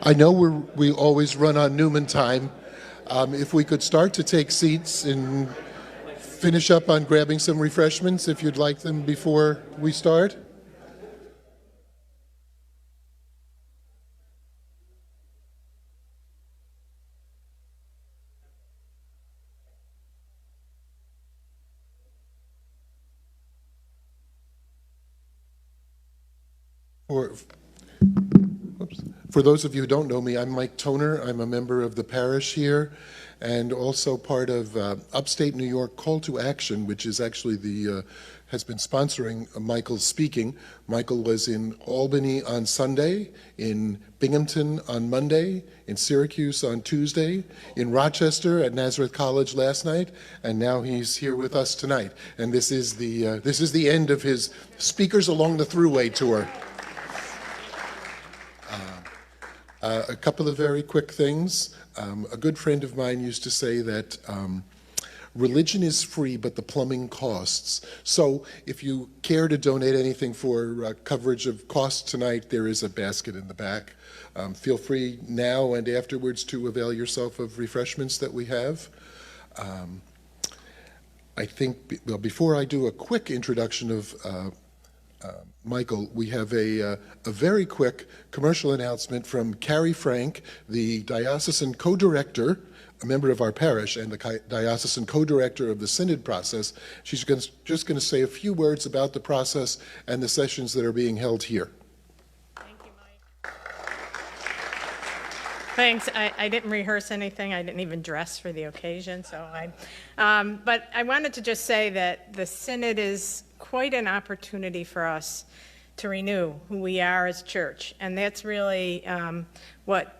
I know we always run on Newman time. If we could start to take seats and finish up on grabbing some refreshments if you'd like them before we start. For those of you who don't know me, I'm Mike Toner. I'm a member of the parish here and also part of Upstate New York Call to Action, which is actually has been sponsoring Michael's speaking. Michael was in Albany on Sunday, in Binghamton on Monday, in Syracuse on Tuesday, in Rochester at Nazareth College last night, and now he's here with us tonight. And this is the end of his Speakers Along the Thruway tour. A couple of very quick things. A good friend of mine used to say that religion is free, but the plumbing costs. So if you care to donate anything for coverage of costs tonight, there is a basket in the back. Feel free now and afterwards to avail yourself of refreshments that we have. I think, well, before I do a quick introduction of Michael, we have a very quick commercial announcement from Carrie Frank, the diocesan co-director, a member of our parish, and the diocesan co-director of the synod process. She's just going to say a few words about the process and the sessions that are being held here. Thank you, Mike. Thanks. I didn't rehearse anything. I didn't even dress for the occasion. But I wanted to just say that the synod is quite an opportunity for us to renew who we are as church. And that's really what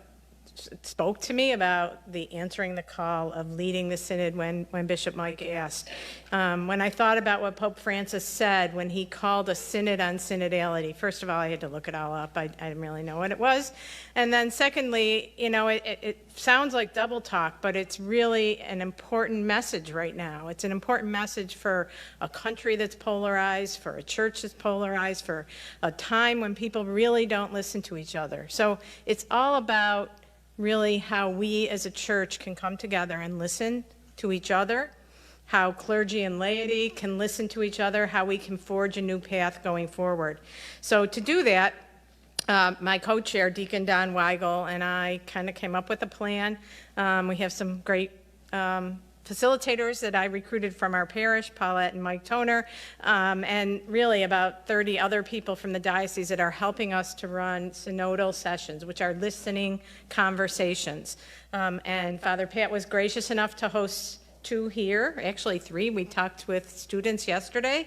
spoke to me about the answering the call of leading the synod when Bishop Mike asked. When I thought about what Pope Francis said when he called a synod on synodality, first of all, I had to look it all up. I didn't really know what it was. And then secondly, you know, it sounds like double talk, but it's really an important message right now. It's an important message for a country that's polarized, for a church that's polarized, for a time when people really don't listen to each other. So it's all about really how we as a church can come together and listen to each other, how clergy and laity can listen to each other, how we can forge a new path going forward. So to do that, my co-chair, Deacon Don Weigel, and I kind of came up with a plan. We have some great facilitators that I recruited from our parish, Paulette and Mike Toner, and really about 30 other people from the diocese that are helping us to run synodal sessions, which are listening conversations. And Father Pat was gracious enough to host 2 here, actually 3. We talked with students yesterday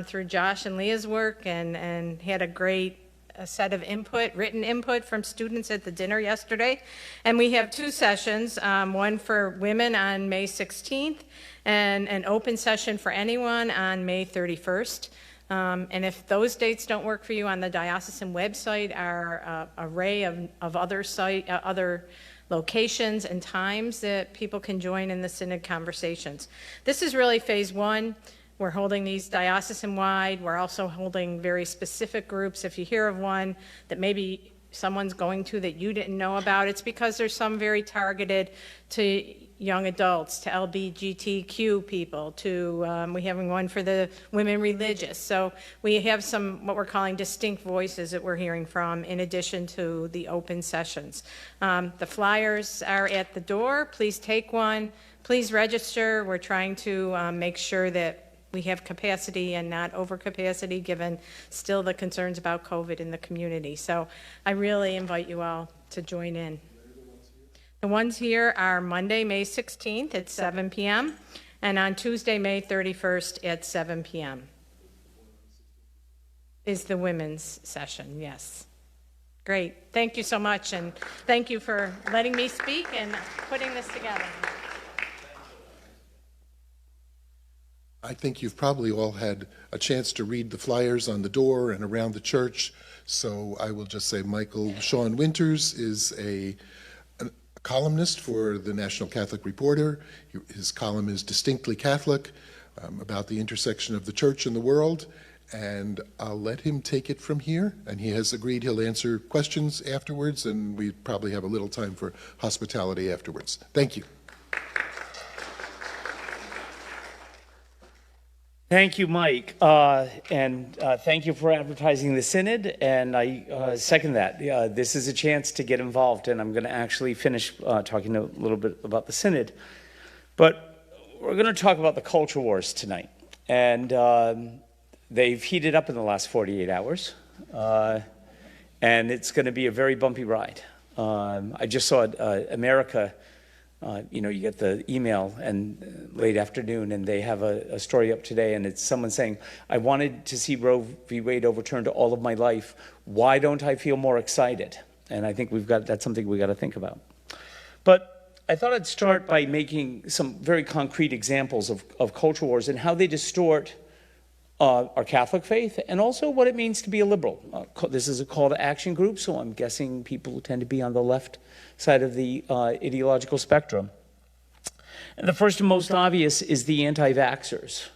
through Josh and Leah's work and had a great set of written input from students at the dinner yesterday. And we have 2 sessions, one for women on May 16th and an open session for anyone on May 31st. And if those dates don't work for you, on the diocesan website are an array of other locations and times that people can join in the synod conversations. This is really phase 1. We're holding these diocesan-wide. We're also holding very specific groups. If you hear of one that maybe someone's going to that you didn't know about, it's because there's some very targeted to young adults, to LGBTQ people, we're having one for the women religious. So we have some what we're calling distinct voices that we're hearing from in addition to the open sessions. The flyers are at the door. Please take one. Please register. We're trying to make sure that we have capacity and not overcapacity, given still the concerns about COVID in the community. So I really invite you all to join in. The ones here are Monday, May 16th at 7 p.m. and on Tuesday, May 31st at 7 p.m. is the women's session, yes. Great, thank you so much, and thank you for letting me speak and putting this together. I think you've probably all had a chance to read the flyers on the door and around the church, so I will just say Michael Sean Winters is a columnist for the National Catholic Reporter. His column is Distinctly Catholic, about the intersection of the church and the world, and I'll let him take it from here. And he has agreed he'll answer questions afterwards, and we probably have a little time for hospitality afterwards. Thank you. Thank you, Mike, and thank you for advertising the Synod, and I second that. This is a chance to get involved, and I'm going to actually finish talking a little bit about the Synod. But we're going to talk about the culture wars tonight, and they've heated up in the last 48 hours, and it's going to be a very bumpy ride. I just saw America. You get the email and late afternoon, and they have a story up today, and it's someone saying, I wanted to see Roe v. Wade overturned all of my life. Why don't I feel more excited? And I think that's something we got to think about. But I thought I'd start by making some very concrete examples of culture wars and how they distort our Catholic faith, and also what it means to be a liberal. This is a call to action group, so I'm guessing people who tend to be on the left side of the ideological spectrum. And the first and most obvious is the anti-vaxxers,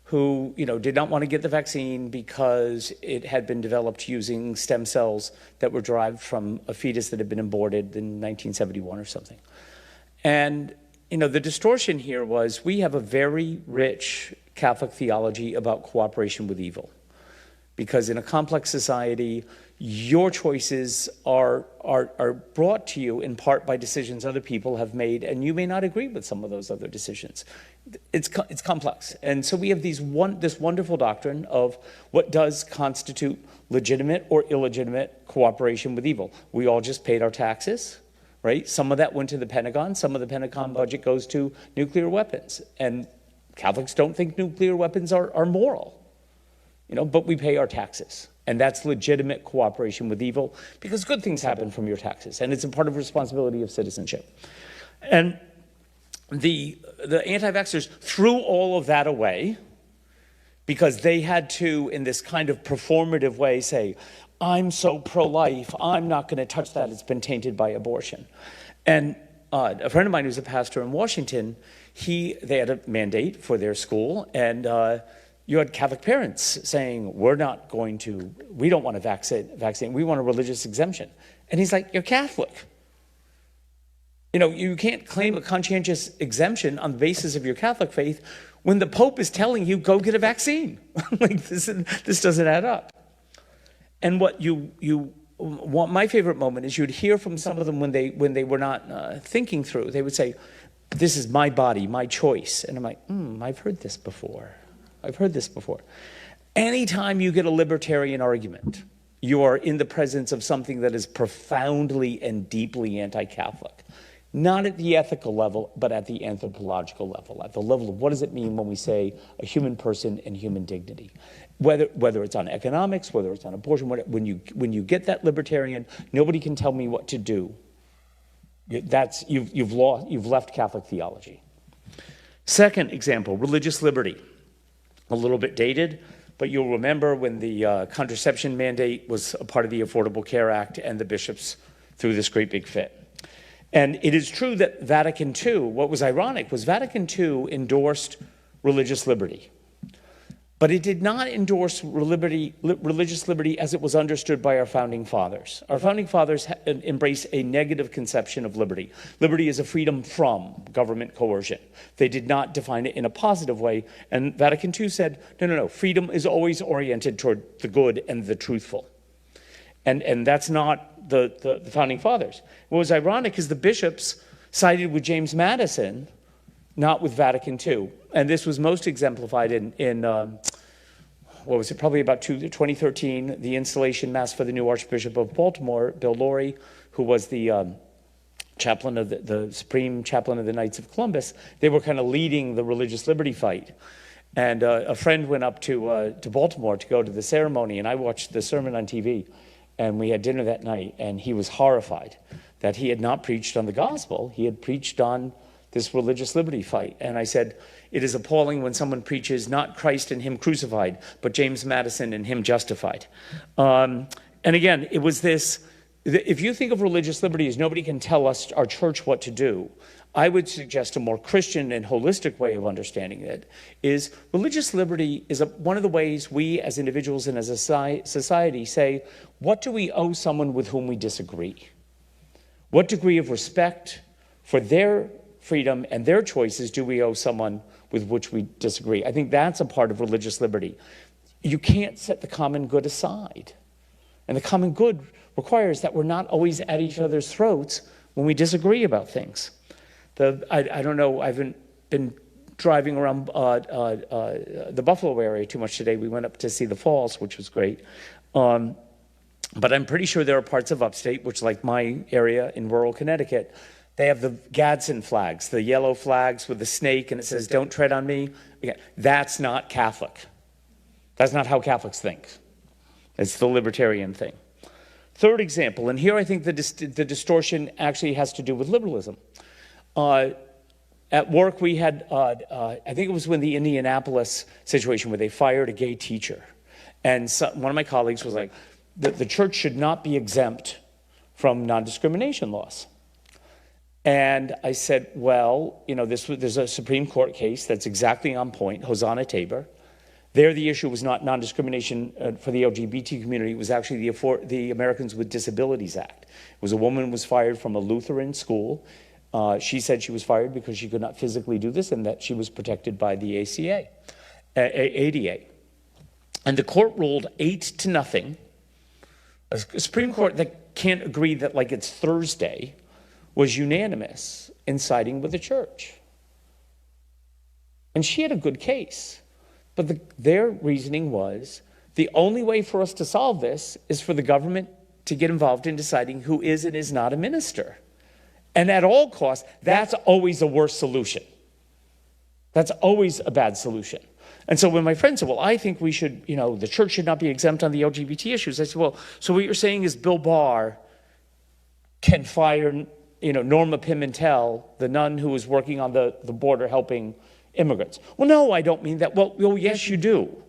who did not want to get the vaccine because it had been developed using stem cells that were derived from a fetus that had been aborted in 1971 or something. And the distortion here was we have a very rich Catholic theology about cooperation with evil. Because in a complex society, your choices are brought to you in part by decisions other people have made, and you may not agree with some of those other decisions. It's complex. And so we have this wonderful doctrine of what does constitute legitimate or illegitimate cooperation with evil. We all just paid our taxes, right? Some of that went to the Pentagon. Some of the Pentagon budget goes to nuclear weapons. And Catholics don't think nuclear weapons are moral, but we pay our taxes. And that's legitimate cooperation with evil because good things happen from your taxes. And it's a part of responsibility of citizenship. And the anti-vaxxers threw all of that away because they had to, in this kind of performative way, say, I'm so pro-life, I'm not going to touch that. It's been tainted by abortion. And a friend of mine who's a pastor in Washington, they had a mandate for their school, and you had Catholic parents saying, we don't want a vaccine, we want a religious exemption. And he's like, you're Catholic. You can't claim a conscientious exemption on the basis of your Catholic faith when the Pope is telling you, go get a vaccine. This doesn't add up. And my favorite moment is you'd hear from some of them when they were not thinking through. They would say, this is my body, my choice. And I'm like, I've heard this before. Anytime you get a libertarian argument, you are in the presence of something that is profoundly and deeply anti-Catholic. Not at the ethical level, but at the anthropological level, at the level of what does it mean when we say a human person and human dignity. Whether it's on economics, whether it's on abortion, when you get that libertarian, nobody can tell me what to do. You've left Catholic theology. Second example, religious liberty. A little bit dated, but you'll remember when the contraception mandate was a part of the Affordable Care Act and the bishops threw this great big fit. And it is true that Vatican II, what was ironic was Vatican II endorsed religious liberty. But it did not endorse religious liberty as it was understood by our founding fathers. Our founding fathers embraced a negative conception of liberty. Liberty is a freedom from government coercion. They did not define it in a positive way. And Vatican II said, no, freedom is always oriented toward the good and the truthful. And that's not the founding fathers. What was ironic is the bishops sided with James Madison, not with Vatican II. And this was most exemplified in what was it, probably about 2013, the installation mass for the new Archbishop of Baltimore, Bill Lorry, who was the chaplain of the Supreme Chaplain of the Knights of Columbus. They were kind of leading the religious liberty fight. And a friend went up to Baltimore to go to the ceremony, and I watched the sermon on TV. And we had dinner that night, and he was horrified that he had not preached on the gospel. He had preached on this religious liberty fight. And I said, it is appalling when someone preaches not Christ and him crucified, but James Madison and him justified. And again, it was this If you think of religious liberty as nobody can tell us, our church, what to do, I would suggest a more Christian and holistic way of understanding it is religious liberty is one of the ways we as individuals and as a society say, what do we owe someone with whom we disagree? What degree of respect for their freedom and their choices do we owe someone with which we disagree? I think that's a part of religious liberty. You can't set the common good aside. And the common good requires that we're not always at each other's throats when we disagree about things. I don't know, I haven't been driving around the Buffalo area too much today. We went up to see the falls, which was great. But I'm pretty sure there are parts of upstate, which like my area in rural Connecticut, they have the Gadsden flags, the yellow flags with the snake, and it says, "Don't tread on me." Again, that's not Catholic. That's not how Catholics think. It's the libertarian thing. Third example, and here I think the distortion actually has to do with liberalism. At work we had, I think it was when the Indianapolis situation where they fired a gay teacher. And one of my colleagues was like, the church should not be exempt from non-discrimination laws. And I said, well, you know, there's a Supreme Court case that's exactly on point, Hosanna Tabor. There, the issue was not non-discrimination for the LGBT community. It was actually the Americans with Disabilities Act. It was a woman who was fired from a Lutheran school. She said she was fired because she could not physically do this and that she was protected by the ADA. And the court ruled 8-0. A Supreme Court that can't agree that like it's Thursday was unanimous in siding with the church. And she had a good case. But their reasoning was, the only way for us to solve this is for the government to get involved in deciding who is and is not a minister. And at all costs, that's always a worse solution. That's always a bad solution. And so when my friend said, well, I think we should, you know, the church should not be exempt on the LGBT issues, I said, well, so what you're saying is Bill Barr can fire, you know, Norma Pimentel, the nun who was working on the border helping immigrants. Well, no, I don't mean that. Well, yes, you do.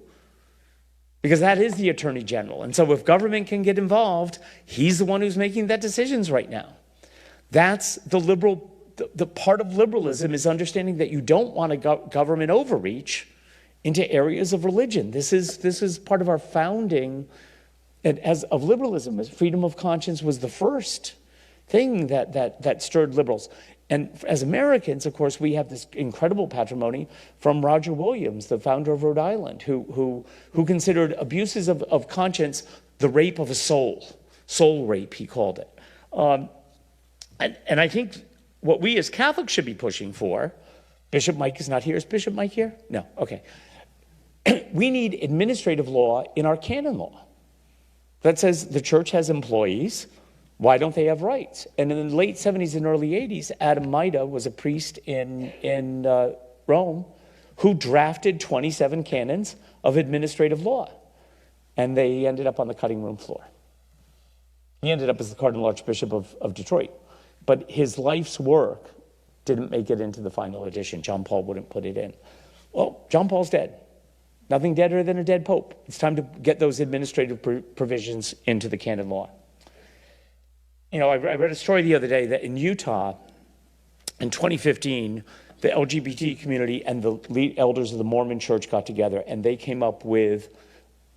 Because that is the Attorney General. And so if government can get involved, he's the one who's making that decisions right now. That's the part of liberalism is understanding that you don't want a government overreach into areas of religion. This is part of our founding of liberalism. Freedom of conscience was the first thing that stirred liberals. And as Americans, of course, we have this incredible patrimony from Roger Williams, the founder of Rhode Island, who considered abuses of conscience the rape of a soul rape, he called it. And I think what we as Catholics should be pushing for, Bishop Mike is not here. Is Bishop Mike here? No, okay. We need administrative law in our canon law that says the church has employees. Why don't they have rights? And in the late 70s and early 80s, Adam Maida was a priest in Rome who drafted 27 canons of administrative law. And they ended up on the cutting room floor. He ended up as the Cardinal Archbishop of Detroit. But his life's work didn't make it into the final edition. John Paul wouldn't put it in. Well, John Paul's dead. Nothing deader than a dead pope. It's time to get those administrative provisions into the canon law. You know, I read a story the other day that in Utah, in 2015, the LGBT community and the lead elders of the Mormon church got together and they came up with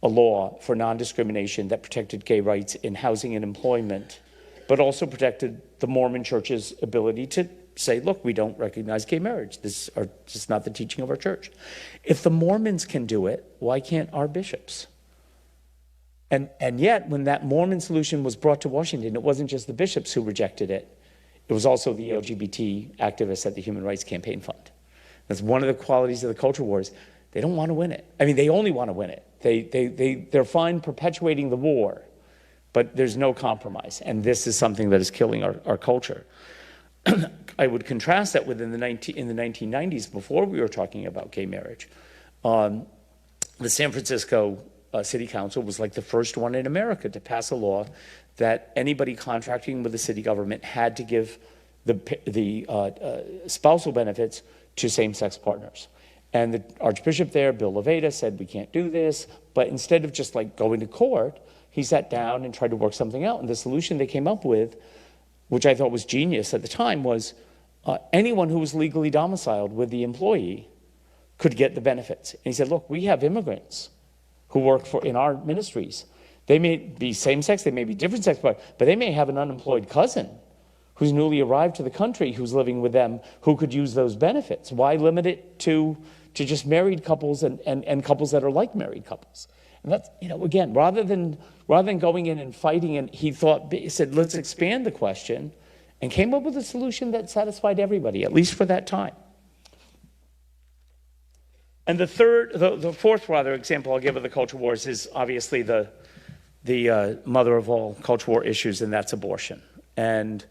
a law for non-discrimination that protected gay rights in housing and employment, but also protected the Mormon church's ability to say, look, we don't recognize gay marriage. This is not the teaching of our church. If the Mormons can do it, why can't our bishops? And yet, when that Mormon solution was brought to Washington, it wasn't just the bishops who rejected it. It was also the LGBT activists at the Human Rights Campaign Fund. That's one of the qualities of the culture wars. They don't want to win it. I mean, they only want to win it. They're fine perpetuating the war, but there's no compromise. And this is something that is killing our culture. I would contrast that with in the 1990s, before we were talking about gay marriage. The San Francisco City Council was like the first one in America to pass a law that anybody contracting with the city government had to give the spousal benefits to same-sex partners. And the Archbishop there, Bill Levada, said we can't do this, but instead of just like going to court, he sat down and tried to work something out. And the solution they came up with, which I thought was genius at the time, was anyone who was legally domiciled with the employee could get the benefits. And he said, look, we have immigrants who work in our ministries. They may be same-sex, they may be different sex, but they may have an unemployed cousin who's newly arrived to the country, who's living with them, who could use those benefits. Why limit it to just married couples and couples that are like married couples? And that's, again, rather than going in and fighting, and he said, let's expand the question, and came up with a solution that satisfied everybody, at least for that time. And the fourth example I'll give of the culture wars is obviously the mother of all culture war issues, and that's abortion. And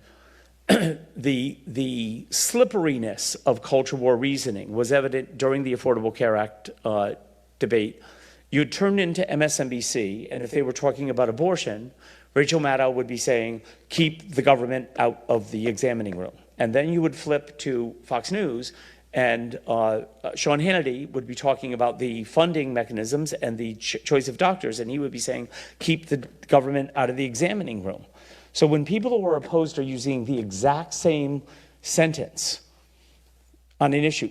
the slipperiness of culture war reasoning was evident during the Affordable Care Act debate. You'd turn into MSNBC, and if they were talking about abortion, Rachel Maddow would be saying, keep the government out of the examining room. And then you would flip to Fox News, and Sean Hannity would be talking about the funding mechanisms and the choice of doctors, and he would be saying, keep the government out of the examining room. So when people who are opposed are using the exact same sentence on an issue,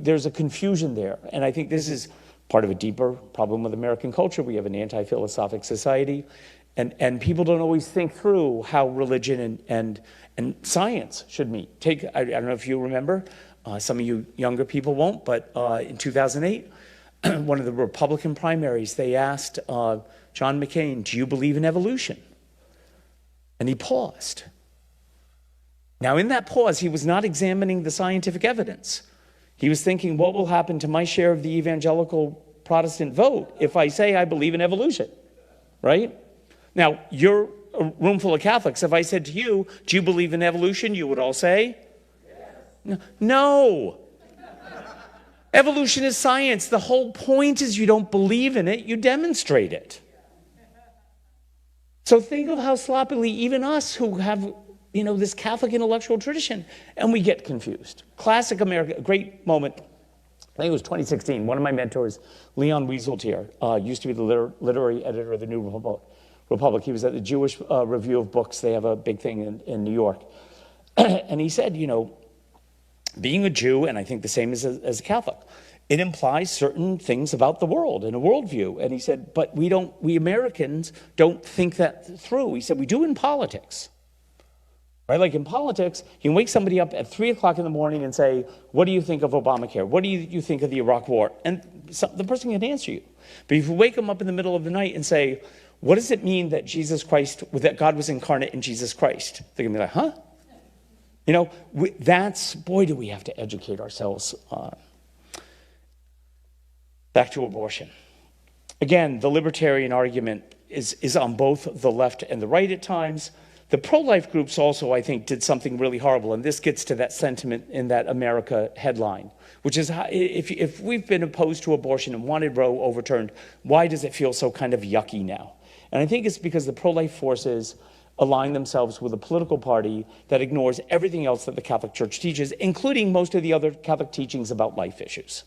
there's a confusion there. And I think this is part of a deeper problem with American culture. We have an anti-philosophic society, and people don't always think through how religion and science should meet. I don't know if you remember, some of you younger people won't, but in 2008, one of the Republican primaries, they asked John McCain, do you believe in evolution? And he paused. Now, in that pause, he was not examining the scientific evidence. He was thinking, what will happen to my share of the evangelical Protestant vote if I say I believe in evolution, right? Now, you're a room full of Catholics. If I said to you, do you believe in evolution? You would all say, yes. No. Evolution is science. The whole point is you don't believe in it, you demonstrate it. So think of how sloppily even us who have, this Catholic intellectual tradition, and we get confused. Classic America, great moment. I think it was 2016. One of my mentors, Leon Wieseltier, used to be the literary editor of the New Republic. He was at the Jewish Review of Books. They have a big thing in New York. And he said, being a Jew, and I think the same as a Catholic, it implies certain things about the world and a worldview. And he said, but we Americans don't think that through. He said, we do in politics. Right? Like in politics, you can wake somebody up at 3 o'clock in the morning and say, what do you think of Obamacare? What do you think of the Iraq War? And the person can answer you. But if you wake them up in the middle of the night and say, what does it mean that that God was incarnate in Jesus Christ? They're going to be like, huh? Boy, do we have to educate ourselves on. Back to abortion. Again, the libertarian argument is on both the left and the right at times. The pro-life groups also, I think, did something really horrible, and this gets to that sentiment in that America headline, which is, if we've been opposed to abortion and wanted Roe overturned, why does it feel so kind of yucky now? And I think it's because the pro-life forces align themselves with a political party that ignores everything else that the Catholic Church teaches, including most of the other Catholic teachings about life issues.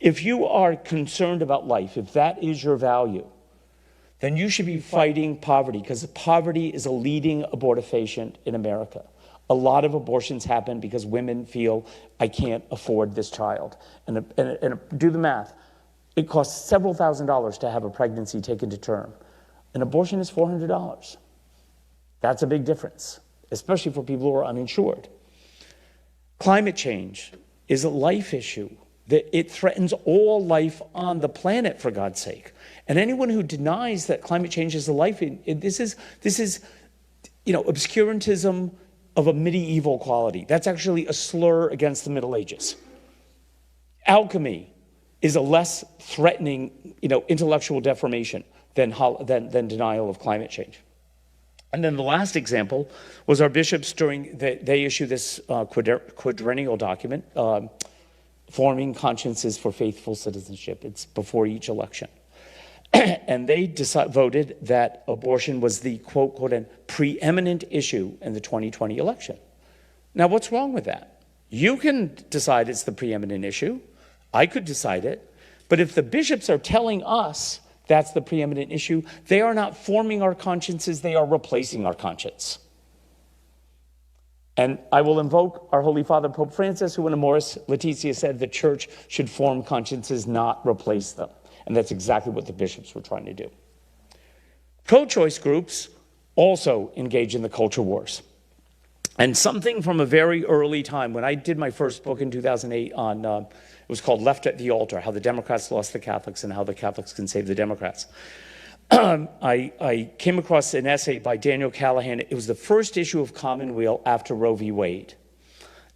If you are concerned about life, if that is your value, then you should be fighting poverty, because poverty is a leading abortifacient in America. A lot of abortions happen because women feel, I can't afford this child. And do the math. It costs several $1,000s to have a pregnancy taken to term. An abortion is $400. That's a big difference, especially for people who are uninsured. Climate change is a life issue. It threatens all life on the planet, for God's sake. And anyone who denies that climate change is a life, this is obscurantism of a medieval quality. That's actually a slur against the Middle Ages. Alchemy is a less threatening, intellectual deformation than denial of climate change. And then the last example was our bishops they issue this quadrennial document, Forming Consciences for Faithful Citizenship. It's before each election. And they voted that abortion was the, quote, preeminent issue in the 2020 election. Now, what's wrong with that? You can decide it's the preeminent issue. I could decide it. But if the bishops are telling us That's the preeminent issue. They are not forming our consciences, they are replacing our conscience. And I will invoke our Holy Father, Pope Francis, who in Amoris Laetitia said the church should form consciences, not replace them. And that's exactly what the bishops were trying to do. Pro-choice groups also engage in the culture wars. And something from a very early time, when I did my first book in 2008 on, it was called Left at the Altar, How the Democrats Lost the Catholics and How the Catholics Can Save the Democrats. I came across an essay by Daniel Callahan. It was the first issue of Commonweal after Roe v. Wade.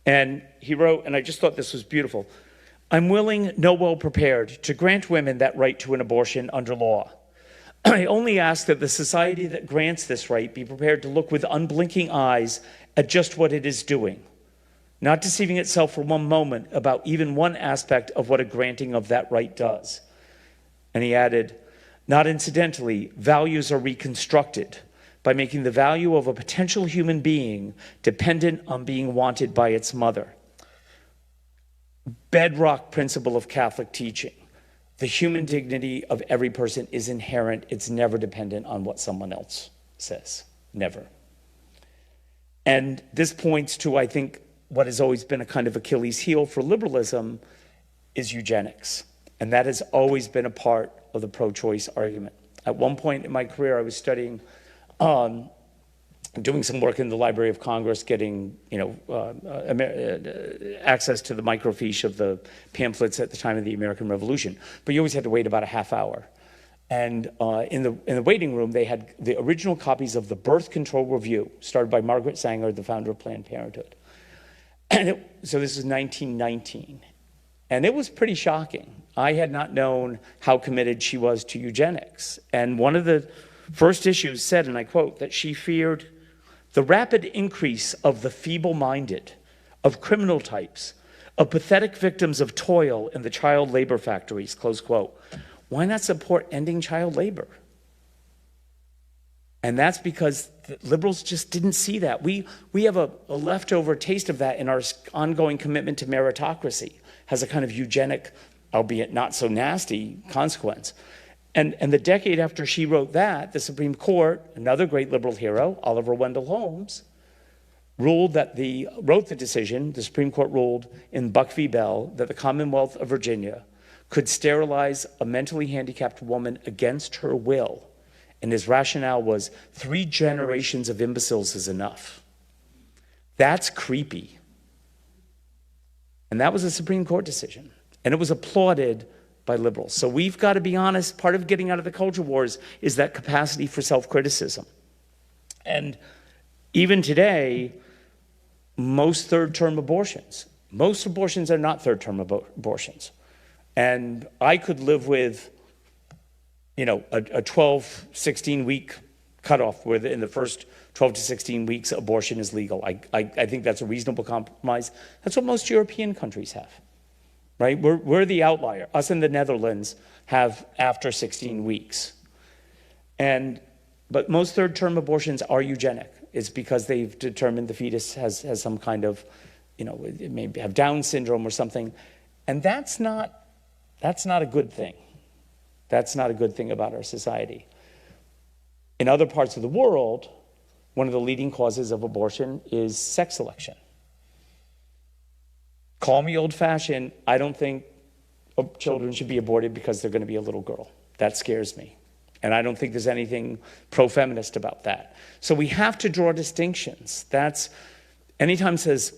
And he wrote, and I just thought this was beautiful, I'm willing, no well prepared, to grant women that right to an abortion under law. I only ask that the society that grants this right be prepared to look with unblinking eyes at just what it is doing, not deceiving itself for one moment about even one aspect of what a granting of that right does. And he added, not incidentally, values are reconstructed by making the value of a potential human being dependent on being wanted by its mother. Bedrock principle of Catholic teaching. The human dignity of every person is inherent. It's never dependent on what someone else says. Never. And this points to, I think, what has always been a kind of Achilles heel for liberalism is eugenics. And that has always been a part of the pro-choice argument. At one point in my career, I was studying, doing some work in the Library of Congress, getting access to the microfiche of the pamphlets at the time of the American Revolution. But you always had to wait about a half hour. And in the waiting room, they had the original copies of the Birth Control Review, started by Margaret Sanger, the founder of Planned Parenthood. And so this is 1919. And it was pretty shocking. I had not known how committed she was to eugenics. And one of the first issues said, and I quote, that she feared the rapid increase of the feeble-minded, of criminal types, of pathetic victims of toil in the child labor factories, close quote. Why not support ending child labor? And that's because the liberals just didn't see that. We have a leftover taste of that in our ongoing commitment to meritocracy, has a kind of eugenic, albeit not so nasty, consequence. And the decade after she wrote that, the Supreme Court, another great liberal hero, Oliver Wendell Holmes, wrote the decision, the Supreme Court ruled in Buck v. Bell, that the Commonwealth of Virginia could sterilize a mentally handicapped woman against her will. And his rationale was 3 generations of imbeciles is enough. That's creepy. And that was a Supreme Court decision. And it was applauded by liberals. So we've got to be honest, part of getting out of the culture wars is that capacity for self-criticism. And even today, most third-term abortions are not third-term abortions. And I could live with, a 12, 16-week cutoff where in the first 12 to 16 weeks abortion is legal. I think that's a reasonable compromise. That's what most European countries have, right? We're the outlier. Us and the Netherlands have after 16 weeks. But most third-term abortions are eugenic. It's because they've determined the fetus has some kind of, it may have Down syndrome or something. And that's not a good thing. That's not a good thing about our society. In other parts of the world, one of the leading causes of abortion is sex selection. Call me old-fashioned. I don't think children should be aborted because they're going to be a little girl. That scares me. And I don't think there's anything pro-feminist about that. So we have to draw distinctions. Anytime it says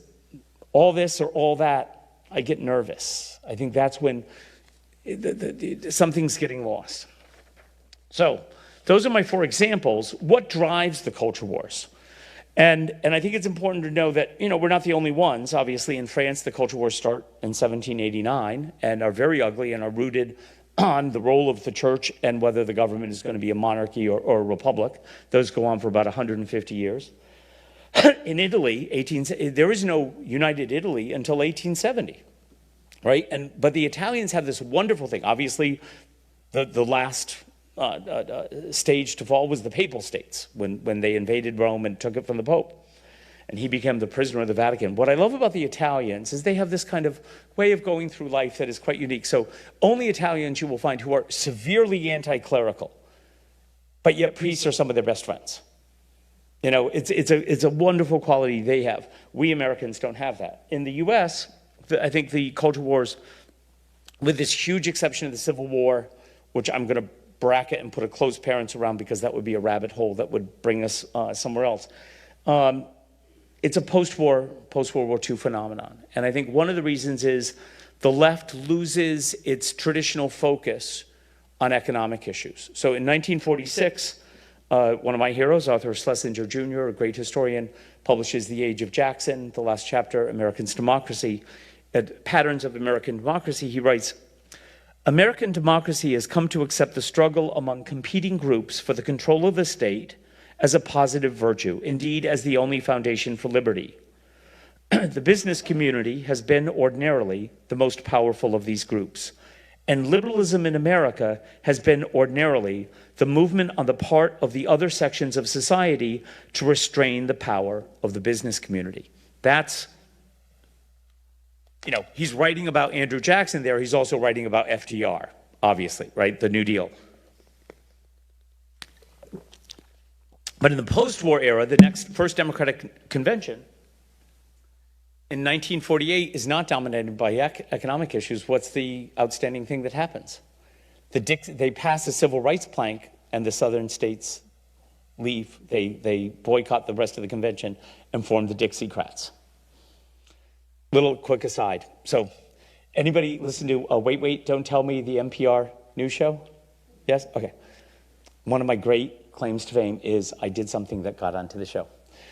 all this or all that, I get nervous. I think that's when something's getting lost. So those are my 4 examples. What drives the culture wars? And I think it's important to know that, we're not the only ones. Obviously, in France, the culture wars start in 1789 and are very ugly and are rooted on the role of the church and whether the government is going to be a monarchy or a republic. Those go on for about 150 years. In Italy, there is no united Italy until 1870, right? But the Italians have this wonderful thing. Obviously, the last stage to fall was the Papal States when they invaded Rome and took it from the Pope. and he became the prisoner of the Vatican. What I love about the Italians is they have this kind of way of going through life that is quite unique. So only Italians you will find who are severely anti-clerical, but yet priests are some of their best friends. You know, it's a wonderful quality they have. We Americans don't have that. In the US, I think the culture wars, with this huge exception of the Civil War, which I'm going to bracket and put a close parents around because that would be a rabbit hole that would bring us somewhere else. It's a post-World War II phenomenon. And I think one of the reasons is the left loses its traditional focus on economic issues. So in 1946, one of my heroes, Arthur Schlesinger Jr., a great historian, publishes The Age of Jackson, the last chapter, American Democracy, Patterns of American Democracy. He writes, American democracy has come to accept the struggle among competing groups for the control of the state as a positive virtue, indeed as the only foundation for liberty. The business community has been ordinarily the most powerful of these groups, and liberalism in America has been ordinarily the movement on the part of the other sections of society to restrain the power of the business community. That's, you know, he's writing about Andrew Jackson there. He's also writing about FDR, obviously, right? The New Deal. But in the post-war era, the first Democratic Convention in 1948 is not dominated by economic issues. What's the outstanding thing that happens? They pass the civil rights plank, and the southern states leave. They boycott the rest of the convention and form the Dixiecrats. Little quick aside. So, anybody listen to Wait, Wait, Don't Tell Me, the NPR news show? Yes? Okay. One of my great claims to fame is I did something that got onto the show.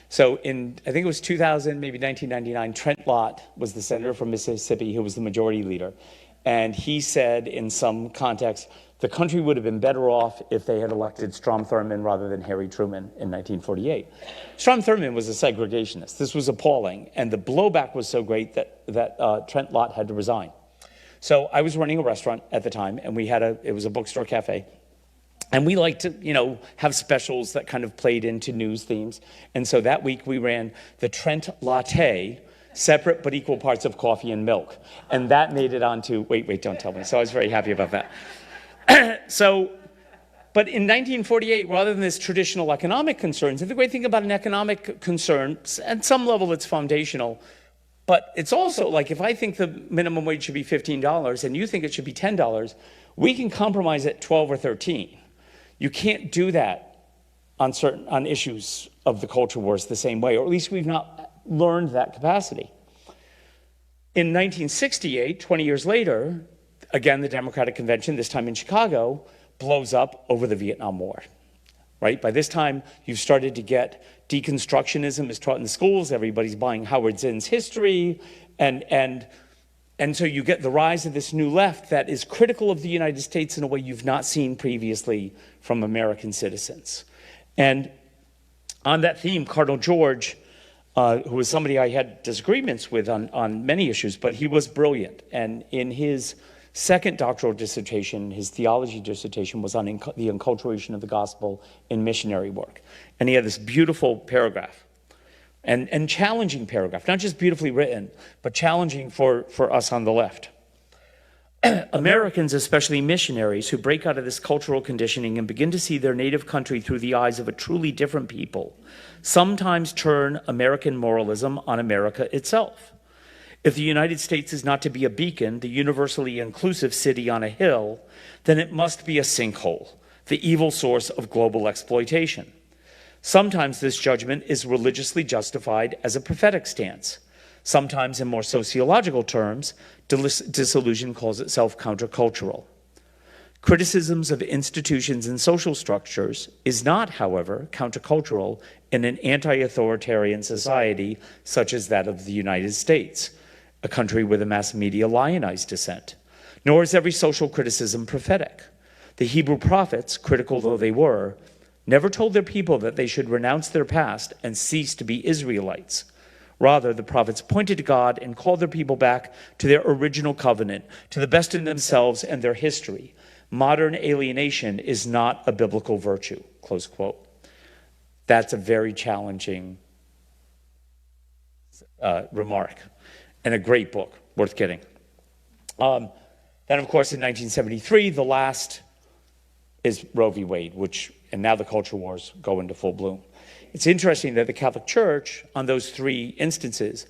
So in, I think it was 2000, maybe 1999, Trent Lott was the senator from Mississippi who was the majority leader. And he said in some context, the country would have been better off if they had elected Strom Thurmond rather than Harry Truman in 1948. Strom Thurmond was a segregationist. This was appalling. And the blowback was so great that Trent Lott had to resign. So I was running a restaurant at the time, and it was a bookstore cafe. And we like to, have specials that kind of played into news themes. And so that week we ran the Trent Latte, separate but equal parts of coffee and milk. And that made it onto Wait, Wait, Don't Tell Me. So I was very happy about that. But in 1948, rather than this traditional economic concerns, and the great thing about an economic concern, at some level it's foundational, but it's also like if I think the minimum wage should be $15 and you think it should be $10, we can compromise at 12 or 13. You can't do that on issues of the culture wars the same way, or at least we've not learned that capacity. In 1968, 20 years later, again, the Democratic Convention, this time in Chicago, blows up over the Vietnam War, right? By this time, you've started to get deconstructionism is taught in the schools. Everybody's buying Howard Zinn's history, and so you get the rise of this new left that is critical of the United States in a way you've not seen previously from American citizens. And on that theme, Cardinal George, who was somebody I had disagreements with on many issues, but he was brilliant. And in his second doctoral dissertation, his theology dissertation was on the enculturation of the gospel in missionary work. And he had this beautiful paragraph. And challenging paragraph, not just beautifully written, but challenging for us on the left. Americans, especially missionaries, who break out of this cultural conditioning and begin to see their native country through the eyes of a truly different people, sometimes turn American moralism on America itself. If the United States is not to be a beacon, the universally inclusive city on a hill, then it must be a sinkhole, the evil source of global exploitation. Sometimes this judgment is religiously justified as a prophetic stance. Sometimes, in more sociological terms, disillusion calls itself countercultural. Criticisms of institutions and social structures is not, however, countercultural in an anti-authoritarian society such as that of the United States, a country with a mass media lionized dissent. Nor is every social criticism prophetic. The Hebrew prophets, critical though they were, never told their people that they should renounce their past and cease to be Israelites. Rather, the prophets pointed to God and called their people back to their original covenant, to the best in themselves and their history. Modern alienation is not a biblical virtue, close quote. That's a very challenging remark, and a great book, worth getting. Then, of course, in 1973, the last is Roe v. Wade, and now the culture wars go into full bloom. It's interesting that the Catholic Church, on those three instances,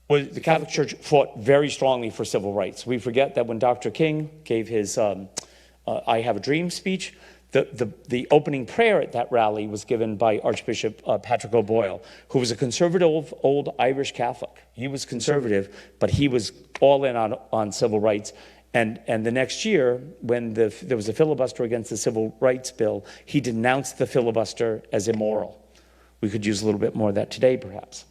the Catholic Church fought very strongly for civil rights. We forget that when Dr. King gave his I Have a Dream speech, the opening prayer at that rally was given by Archbishop Patrick O'Boyle, who was a conservative old Irish Catholic. He was conservative, but he was all in on civil rights. And the next year, when there was a filibuster against the Civil Rights Bill, he denounced the filibuster as immoral. We could use a little bit more of that today, perhaps.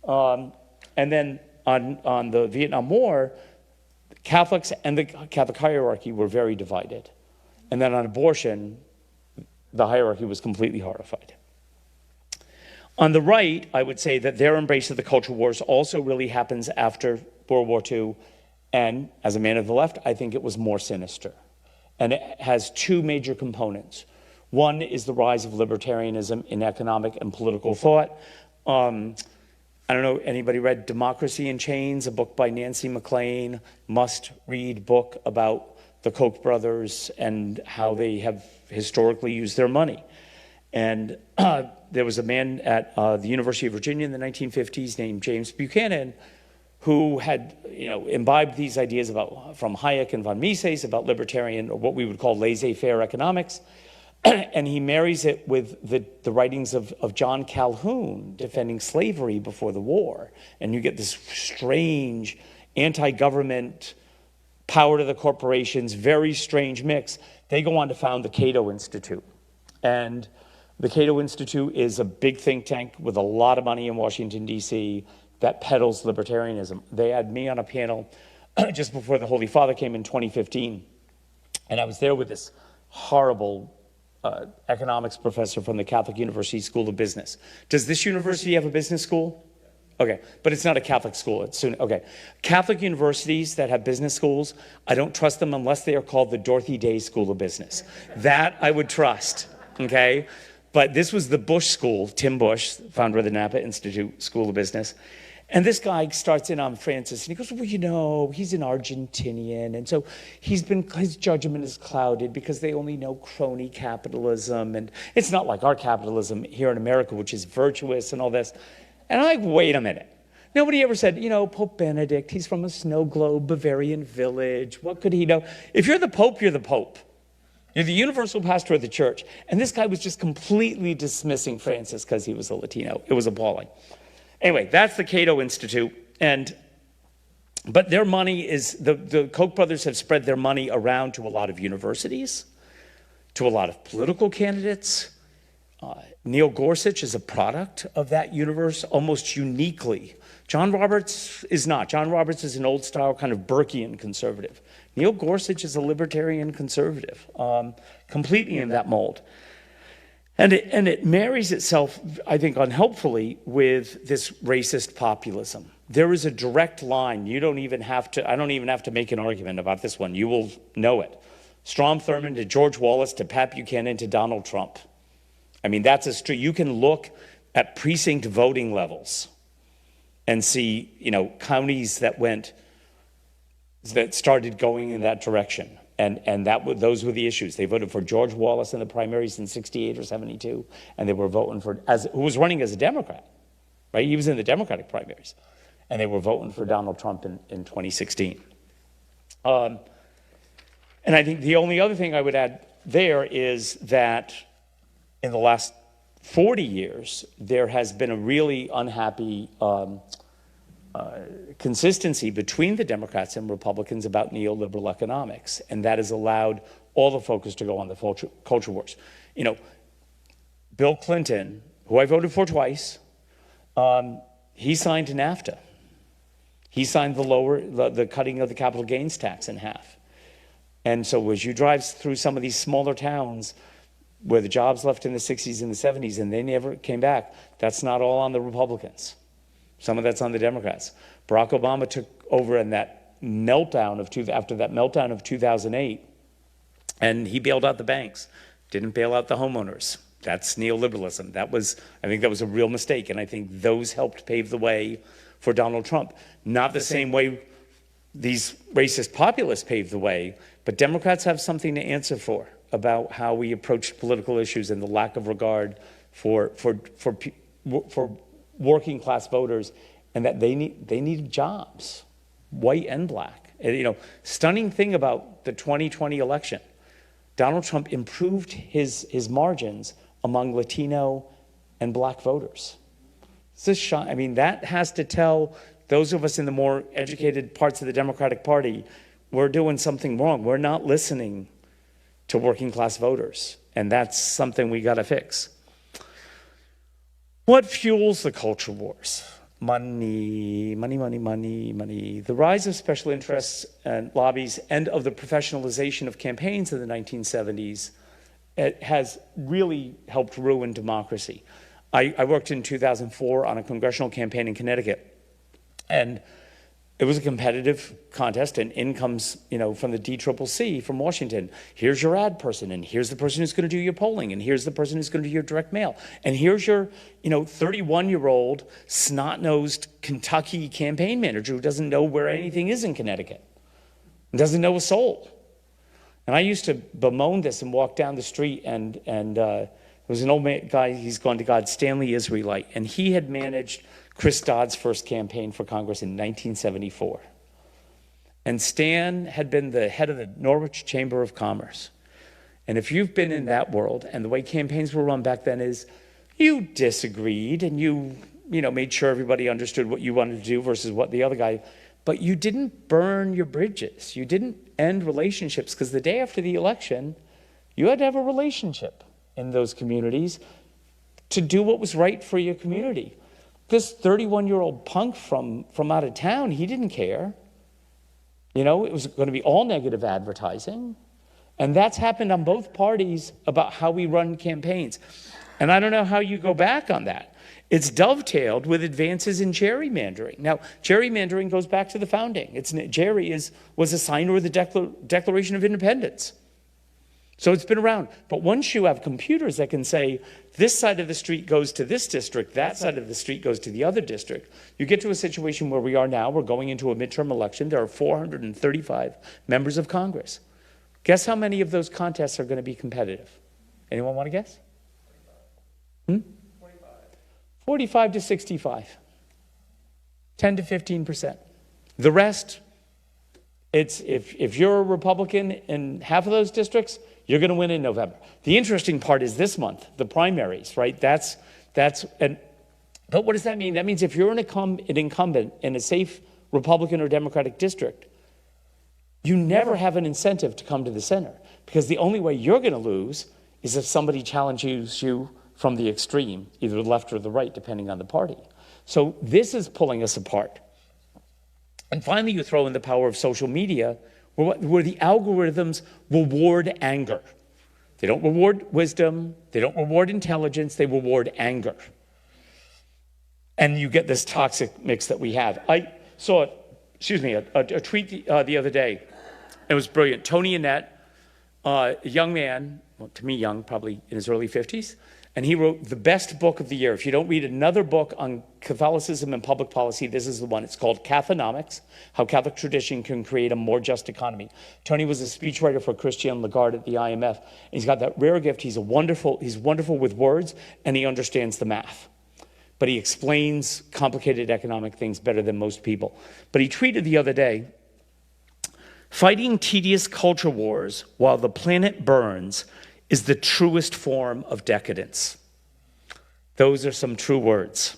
And then on the Vietnam War, Catholics and the Catholic hierarchy were very divided. And then on abortion, the hierarchy was completely horrified. On the right, I would say that their embrace of the culture wars also really happens after World War II. And as a man of the left, I think it was more sinister. And it has two major components. One is the rise of libertarianism in economic and political thought. I don't know, anybody read Democracy in Chains, a book by Nancy MacLean, must-read book about the Koch brothers and how they have historically used their money. And there was a man at the University of Virginia in the 1950s named James Buchanan who had imbibed these ideas from Hayek and von Mises about libertarian, or what we would call laissez-faire economics. And he marries it with the writings of John Calhoun defending slavery before the war. And you get this strange anti-government, power to the corporations, very strange mix. They go on to found the Cato Institute. And the Cato Institute is a big think tank with a lot of money in Washington, D.C. that peddles libertarianism. They had me on a panel just before the Holy Father came in 2015. And I was there with this horrible economics professor from the Catholic University School of Business. Does this university have a business school? Okay, but it's not a Catholic school. It's soon. Okay, Catholic universities that have business schools, I don't trust them unless they are called the Dorothy Day School of Business. That I would trust, okay? But this was the Bush School, Tim Bush, founder of the Napa Institute School of Business. And this guy starts in on Francis, and he goes, well, he's an Argentinian, and so his judgment is clouded because they only know crony capitalism, and it's not like our capitalism here in America, which is virtuous and all this. And I'm like, wait a minute. Nobody ever said, Pope Benedict, he's from a snow globe Bavarian village. What could he know? If you're the Pope, you're the Pope. You're the universal pastor of the church. And this guy was just completely dismissing Francis because he was a Latino. It was appalling. Anyway, that's the Cato Institute. But their money is, the Koch brothers have spread their money around to a lot of universities, to a lot of political candidates. Neil Gorsuch is a product of that universe almost uniquely. John Roberts is not. John Roberts is an old-style kind of Burkean conservative. Neil Gorsuch is a libertarian conservative, completely in that mold. And it marries itself, I think, unhelpfully with this racist populism. There is a direct line. I don't even have to make an argument about this one. You will know it. Strom Thurmond to George Wallace to Pat Buchanan to Donald Trump. I mean, you can look at precinct voting levels and see, counties that started going in that direction. And those were the issues. They voted for George Wallace in the primaries in 68 or 72, and they were voting who was running as a Democrat, right? He was in the Democratic primaries, and they were voting for Donald Trump in 2016. And I think the only other thing I would add there is that in the last 40 years, there has been a really unhappy consistency between the Democrats and Republicans about neoliberal economics, and that has allowed all the focus to go on the culture wars. Bill Clinton, who I voted for twice, he signed NAFTA. He signed the cutting of the capital gains tax in half. And so as you drive through some of these smaller towns where the jobs left in the 60s and the 70s and they never came back, that's not all on the Republicans. Some of that's on the Democrats. Barack Obama took over in that meltdown after that meltdown of 2008, and he bailed out the banks, didn't bail out the homeowners. That's neoliberalism. I think that was a real mistake, and I think those helped pave the way for Donald Trump. Not the same way these racist populists paved the way, but Democrats have something to answer for about how we approach political issues and the lack of regard for working class voters, and that they need jobs, white and black. And, you know, stunning thing about the 2020 election, Donald Trump improved his margins among Latino and black voters. I mean, that has to tell those of us in the more educated parts of the Democratic Party, we're doing something wrong. We're not listening to working class voters, and that's something we got to fix. What fuels the culture wars? Money, money, money, money, money. The rise of special interests and lobbies and of the professionalization of campaigns in the 1970s, it has really helped ruin democracy. I worked in 2004 on a congressional campaign in Connecticut, and it was a competitive contest, and in comes, you know, from the DCCC from Washington, here's your ad person, and here's the person who's going to do your polling, and here's the person who's going to do your direct mail, and here's your, you know, 31-year-old snot-nosed Kentucky campaign manager who doesn't know where anything is in Connecticut, and doesn't know a soul. And I used to bemoan this and walk down the street, and there was an old guy, he's gone to God, Stanley Israelite, and he had managed Chris Dodd's first campaign for Congress in 1974. And Stan had been the head of the Norwich Chamber of Commerce. And if you've been in that world, and the way campaigns were run back then is, you disagreed and you made sure everybody understood what you wanted to do versus what the other guy, but you didn't burn your bridges. You didn't end relationships, because the day after the election, you had to have a relationship in those communities to do what was right for your community. This 31-year-old punk from out of town, he didn't care. You know, it was going to be all negative advertising. And that's happened on both parties about how we run campaigns. And I don't know how you go back on that. It's dovetailed with advances in gerrymandering. Now, gerrymandering goes back to the founding. Jerry was a signer of the Declaration of Independence. So it's been around. But once you have computers that can say, this side of the street goes to this district, that side of the street goes to the other district, you get to a situation where we are now. We're going into a midterm election. There are 435 members of Congress. Guess how many of those contests are going to be competitive? Anyone want to guess? 45 to 65. 10 to 15%. The rest, it's if you're a Republican in half of those districts, you're going to win in November. The interesting part is this month, the primaries, right? But what does that mean? That means if you're an incumbent in a safe Republican or Democratic district, you never have an incentive to come to the center, because the only way you're going to lose is if somebody challenges you from the extreme, either the left or the right, depending on the party. So this is pulling us apart. And finally, you throw in the power of social media, where the algorithms reward anger. They don't reward wisdom. They don't reward intelligence. They reward anger. And you get this toxic mix that we have. I saw a tweet the other day. It was brilliant. Tony Annette, a young man, well, to me young, probably in his early 50s, and he wrote the best book of the year. If you don't read another book on Catholicism and public policy, this is the one. It's called Cathonomics, How Catholic Tradition Can Create a More Just Economy. Tony was a speechwriter for Christian Lagarde at the IMF. And he's got that rare gift. He's wonderful with words, and he understands the math. But he explains complicated economic things better than most people. But he tweeted the other day, fighting tedious culture wars while the planet burns is the truest form of decadence. Those are some true words.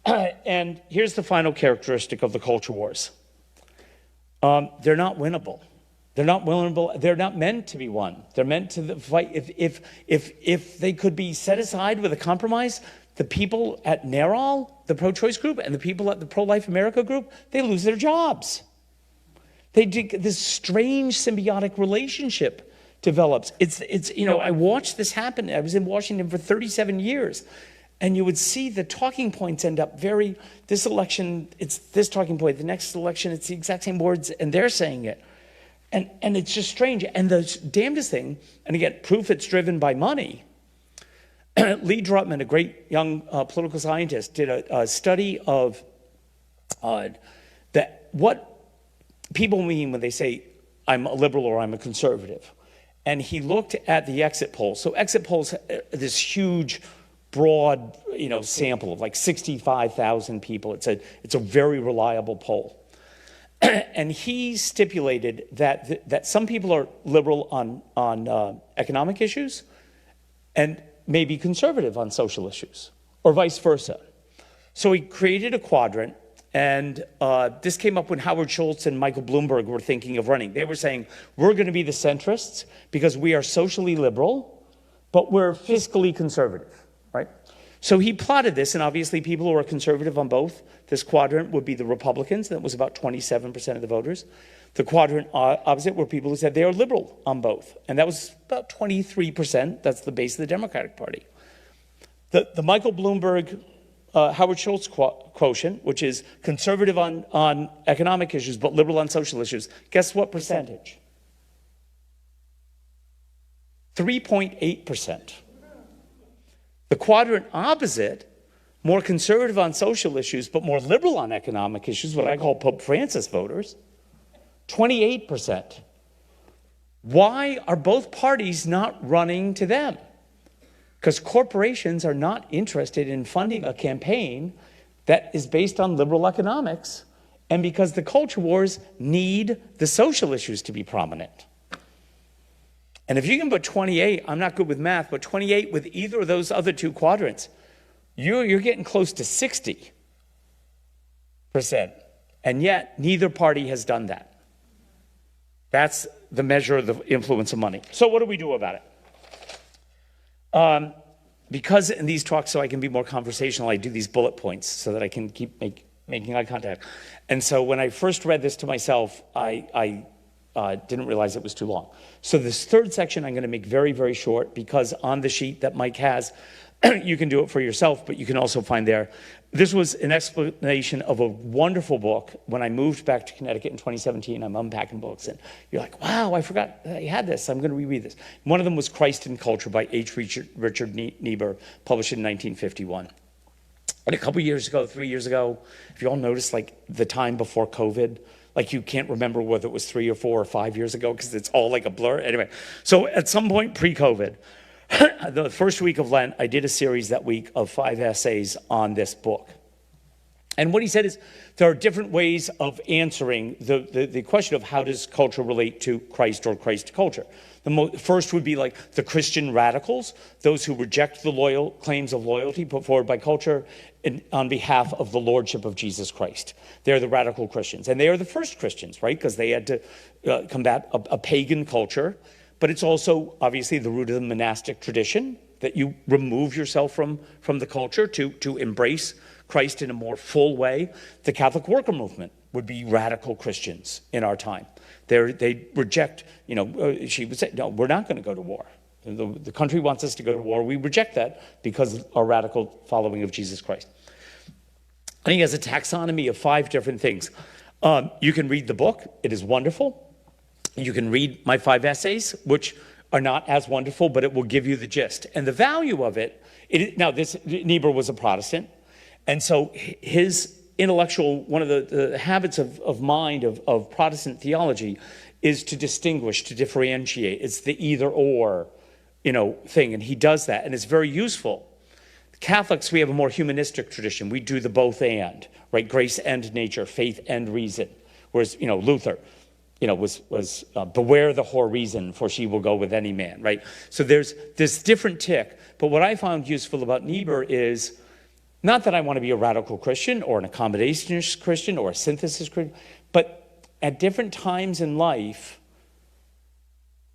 And here's the final characteristic of the culture wars. They're not winnable. They're not winnable. They're not meant to be won. They're meant to fight. If they could be set aside with a compromise, the people at NARAL, the pro-choice group, and the people at the Pro-Life America group, they lose their jobs. They do this strange symbiotic relationship develops. It's I watched this happen. I was in Washington for 37 years, and you would see the talking points end up this election, it's this talking point, the next election, it's the exact same words, and they're saying it. And it's just strange. And the damnedest thing, and again, proof it's driven by money, Lee Drutman, a great young political scientist, did a study of that what people mean when they say, I'm a liberal or I'm a conservative. And he looked at the exit polls. So exit polls, this huge, broad, sample of like 65,000 people. It's a very reliable poll. And he stipulated that some people are liberal on economic issues and maybe conservative on social issues, or vice versa. So he created a quadrant, and this came up when Howard Schultz and Michael Bloomberg were thinking of running. They were saying, we're going to be the centrists because we are socially liberal, but we're fiscally conservative, right? So he plotted this, and obviously people who are conservative on both this quadrant would be the Republicans, that was about 27% of the voters. The quadrant opposite were people who said they are liberal on both, and that was about 23%. That's the base of the Democratic Party. The Michael Bloomberg, Howard Schultz quotient, which is conservative on economic issues but liberal on social issues, guess what percentage? 3.8%. The quadrant opposite, more conservative on social issues but more liberal on economic issues, what I call Pope Francis voters, 28%. Why are both parties not running to them? Because corporations are not interested in funding a campaign that is based on liberal economics, and because the culture wars need the social issues to be prominent. And if you can put 28, I'm not good with math, but 28 with either of those other two quadrants, you're getting close to 60%. And yet, neither party has done that. That's the measure of the influence of money. So what do we do about it? Because in these talks, so I can be more conversational, I do these bullet points so that I can keep making eye contact. And so when I first read this to myself, I didn't realize it was too long. So this third section I'm going to make very, very short, because on the sheet that Mike has, you can do it for yourself, but you can also find there. This was an explanation of a wonderful book. When I moved back to Connecticut in 2017, I'm unpacking books, and you're like, wow, I forgot you had this. I'm going to reread this. One of them was Christ and Culture by H. Richard Niebuhr, published in 1951. And a couple years ago, 3 years ago, if you all noticed, like the time before COVID, like you can't remember whether it was 3 or 4 or 5 years ago because it's all like a blur. Anyway, so at some point pre-COVID, the first week of Lent, I did a series that week of 5 essays on this book. And what he said is there are different ways of answering the question of how does culture relate to Christ or Christ culture. The first would be like the Christian radicals, those who reject the claims of loyalty put forward by culture on behalf of the lordship of Jesus Christ. They're the radical Christians. And they are the first Christians, right? Because they had to combat a pagan culture. But it's also obviously the root of the monastic tradition, that you remove yourself from the culture to embrace Christ in a more full way. The Catholic worker movement would be radical Christians in our time. They reject, she would say, no, we're not going to go to war. The country wants us to go to war. We reject that because of our radical following of Jesus Christ. I think he has a taxonomy of 5 different things. You can read the book. It is wonderful. You can read my 5 essays, which are not as wonderful, but it will give you the gist. And the value of now this Niebuhr was a Protestant, and so his intellectual, one of the habits of mind of Protestant theology is to distinguish, to differentiate. It's the either or, thing, and he does that, and it's very useful. Catholics, we have a more humanistic tradition. We do the both and, right? Grace and nature, faith and reason. Whereas, Luther, was beware the whore reason, for she will go with any man, right? So there's this different tick. But what I found useful about Niebuhr is not that I want to be a radical Christian or an accommodationist Christian or a synthesis Christian, but at different times in life,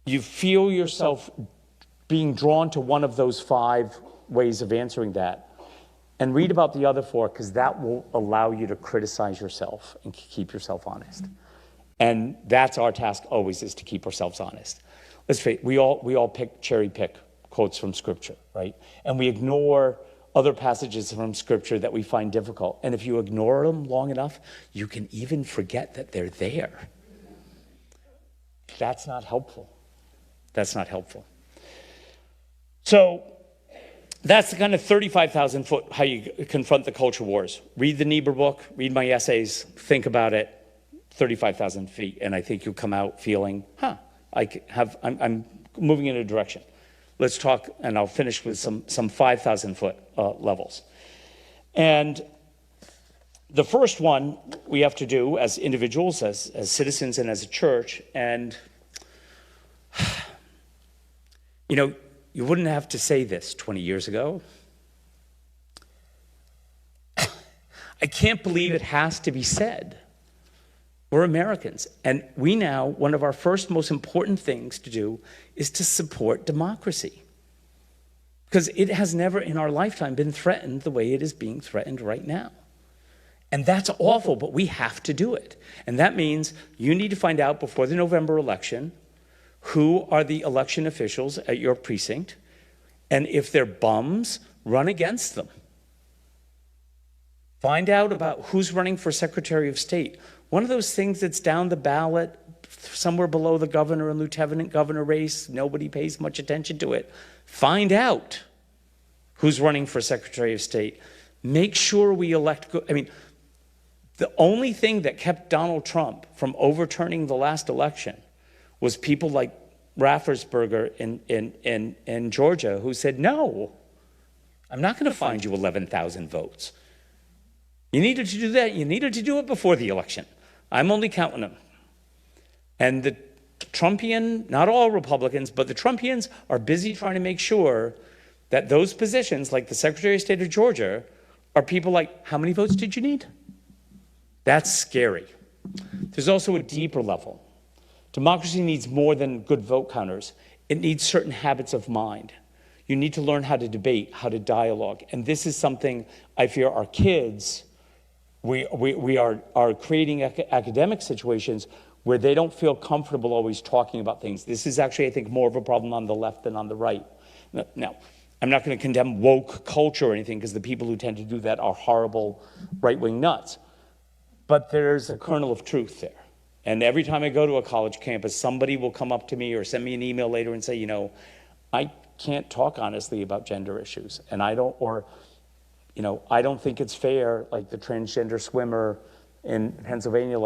you feel yourself being drawn to one of those 5 ways of answering that. And read about the other 4, because that will allow you to criticize yourself and keep yourself honest. And that's our task always, is to keep ourselves honest. Let's face it, we all cherry pick quotes from Scripture, right? And we ignore other passages from Scripture that we find difficult. And if you ignore them long enough, you can even forget that they're there. That's not helpful. That's not helpful. So That's the kind of 35,000 foot how you confront the culture wars. Read the Niebuhr book, read my essays, think about it, 35,000 feet, and I think you'll come out feeling, I'm moving in a direction. Let's talk, and I'll finish with some 5,000 foot levels. And the first one we have to do as individuals, as citizens, and as a church, and you wouldn't have to say this 20 years ago. I can't believe it has to be said. We're Americans, and we now, one of our first most important things to do is to support democracy. Because it has never in our lifetime been threatened the way it is being threatened right now. And that's awful, but we have to do it. And that means you need to find out before the November election who are the election officials at your precinct, and if they're bums, run against them. Find out about who's running for Secretary of State. One of those things that's down the ballot, somewhere below the governor and lieutenant governor race, nobody pays much attention to it. Find out who's running for Secretary of State. Make sure we elect good. I mean, the only thing that kept Donald Trump from overturning the last election was people like Raffensperger in Georgia who said, no, I'm not going to find you 11,000 votes. You needed to do that. You needed to do it before the election. I'm only counting them. And the Trumpian, not all Republicans, but the Trumpians are busy trying to make sure that those positions, like the Secretary of State of Georgia, are people like, how many votes did you need? That's scary. There's also a deeper level. Democracy needs more than good vote counters. It needs certain habits of mind. You need to learn how to debate, how to dialogue. And this is something I fear our kids, we are creating academic situations where they don't feel comfortable always talking about things. This is actually, I think, more of a problem on the left than on the right. Now, I'm not going to condemn woke culture or anything, because the people who tend to do that are horrible right-wing nuts. But there's a kernel of truth there. And every time I go to a college campus, somebody will come up to me or send me an email later and say, I can't talk honestly about gender issues. And I don't think it's fair, like the transgender swimmer in Pennsylvania,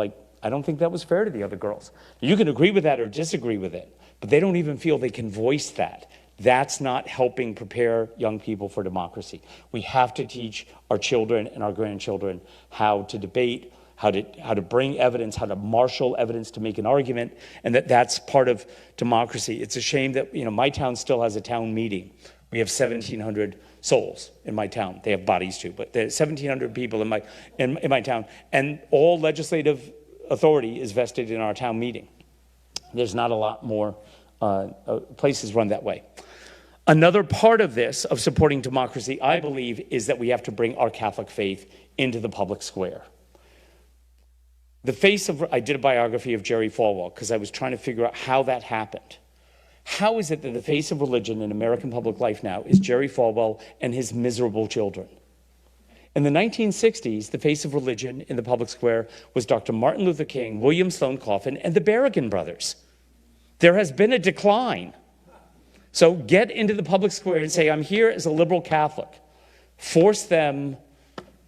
I don't think that was fair to the other girls. You can agree with that or disagree with it, but they don't even feel they can voice that. That's not helping prepare young people for democracy. We have to teach our children and our grandchildren how to debate, how to bring evidence, how to marshal evidence to make an argument, and that's part of democracy. It's a shame that my town still has a town meeting. We have 1,700 souls in my town. They have bodies too, but there's 1,700 people in my town, and all legislative authority is vested in our town meeting. There's not a lot more places run that way. Another part of this, of supporting democracy, I believe, is that we have to bring our Catholic faith into the public square. I did a biography of Jerry Falwell because I was trying to figure out how that happened. How is it that the face of religion in American public life now is Jerry Falwell and his miserable children? In the 1960s, the face of religion in the public square was Dr. Martin Luther King, William Sloane Coffin, and the Berrigan brothers. There has been a decline. So get into the public square and say, I'm here as a liberal Catholic. Force them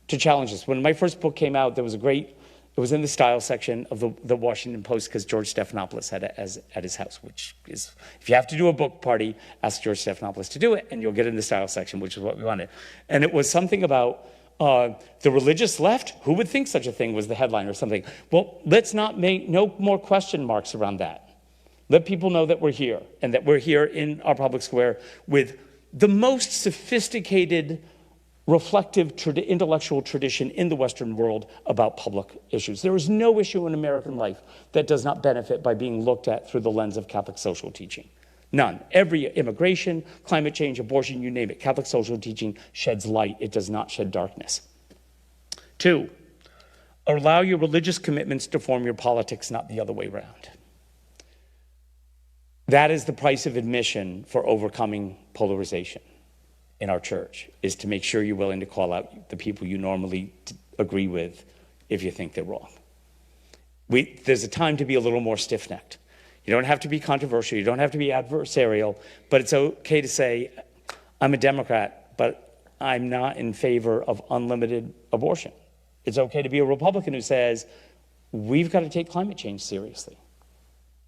to challenge us. When my first book came out, it was in the style section of the Washington Post because George Stephanopoulos had it at his house, which is, if you have to do a book party, ask George Stephanopoulos to do it, and you'll get in the style section, which is what we wanted. And it was something about the religious left. Who would think such a thing was the headline or something? Well, let's not make no more question marks around that. Let people know that we're here, and that we're here in our public square with the most sophisticated, reflective, intellectual tradition in the Western world about public issues. There is no issue in American life that does not benefit by being looked at through the lens of Catholic social teaching. None. Every immigration, climate change, abortion, you name it, Catholic social teaching sheds light. It does not shed darkness. 2, allow your religious commitments to form your politics, not the other way around. That is the price of admission for overcoming polarization in our church, is to make sure you're willing to call out the people you normally agree with if you think they're wrong. There's a time to be a little more stiff-necked. You don't have to be controversial. You don't have to be adversarial, but it's okay to say, I'm a Democrat, but I'm not in favor of unlimited abortion. It's okay to be a Republican who says, we've got to take climate change seriously.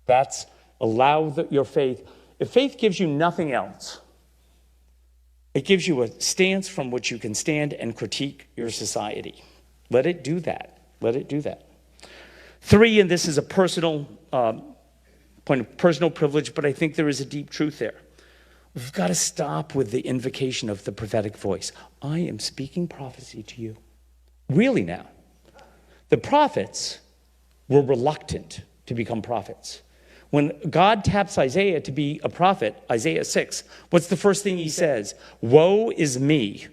That's your faith. If faith gives you nothing else, it gives you a stance from which you can stand and critique your society. Let it do that. Let it do that. 3, and this is a personal point of personal privilege, but I think there is a deep truth there. We've got to stop with the invocation of the prophetic voice. I am speaking prophecy to you. Really now. The prophets were reluctant to become prophets. When God taps Isaiah to be a prophet, Isaiah 6, what's the first thing he says? Woe is me.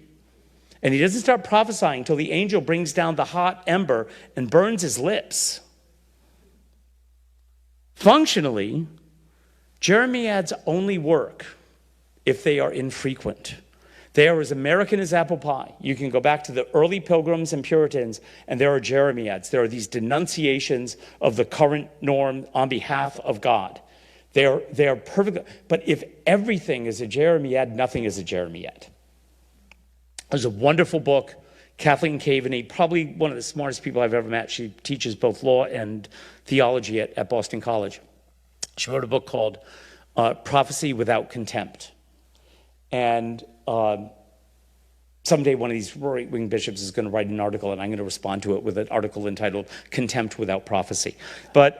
And he doesn't start prophesying until the angel brings down the hot ember and burns his lips. Functionally, Jeremiads only work if they are infrequent. They are as American as apple pie. You can go back to the early Pilgrims and Puritans, and there are Jeremiads. There are these denunciations of the current norm on behalf of God. They are perfect. But if everything is a Jeremiad, nothing is a Jeremiad. There's a wonderful book, Kathleen Caveney, probably one of the smartest people I've ever met. She teaches both law and theology at Boston College. She wrote a book called Prophecy Without Contempt. And someday one of these right-wing bishops is going to write an article, and I'm going to respond to it with an article entitled Contempt Without Prophecy. But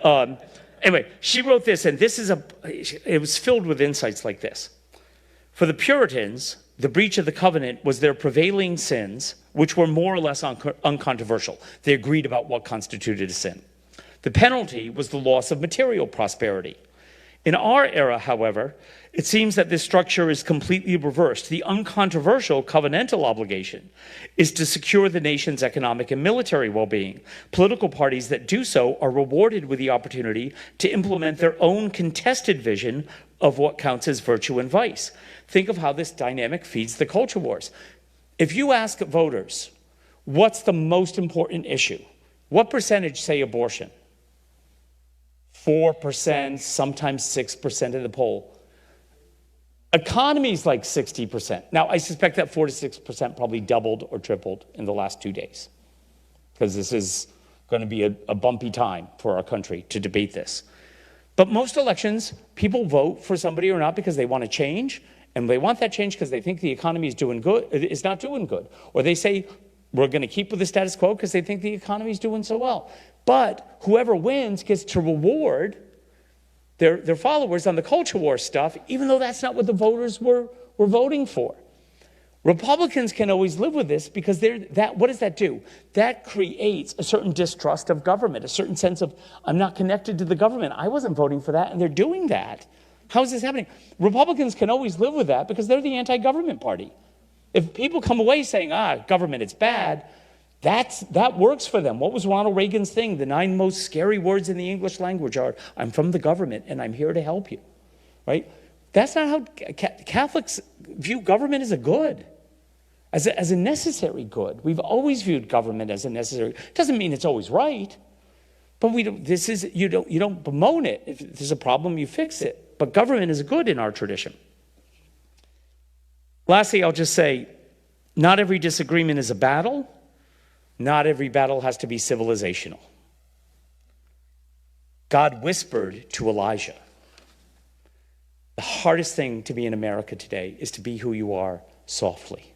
anyway, she wrote this, and it was filled with insights like this. For the Puritans, the breach of the covenant was their prevailing sins, which were more or less uncontroversial. They agreed about what constituted a sin. The penalty was the loss of material prosperity. In our era, however, it seems that this structure is completely reversed. The uncontroversial covenantal obligation is to secure the nation's economic and military well-being. Political parties that do so are rewarded with the opportunity to implement their own contested vision of what counts as virtue and vice. Think of how this dynamic feeds the culture wars. If you ask voters, what's the most important issue? What percentage say abortion? 4%, sometimes 6% of the poll. Economy's like 60%. Now, I suspect that 4 to 6% probably doubled or tripled in the last 2 days, because this is going to be a bumpy time for our country to debate this. But most elections, people vote for somebody or not because they want to change, and they want that change because they think the economy is not doing good. Or they say, we're going to keep with the status quo because they think the economy is doing so well. But whoever wins gets to reward their followers on the culture war stuff, even though that's not what the voters were voting for. Republicans can always live with this because what does that do? That creates a certain distrust of government, a certain sense of, I'm not connected to the government. I wasn't voting for that, and they're doing that. How is this happening? Republicans can always live with that because they're the anti-government party. If people come away saying, government, it's bad, that works for them. What was Ronald Reagan's thing? The 9 most scary words in the English language are, I'm from the government and I'm here to help you, right? That's not how Catholics view government as a good, as a necessary good. We've always viewed government as a necessary. Doesn't mean it's always right, but you don't bemoan it. If there's a problem, you fix it. But government is a good in our tradition. Lastly, I'll just say, not every disagreement is a battle. Not every battle has to be civilizational. God whispered to Elijah, the hardest thing to be in America today is to be who you are softly.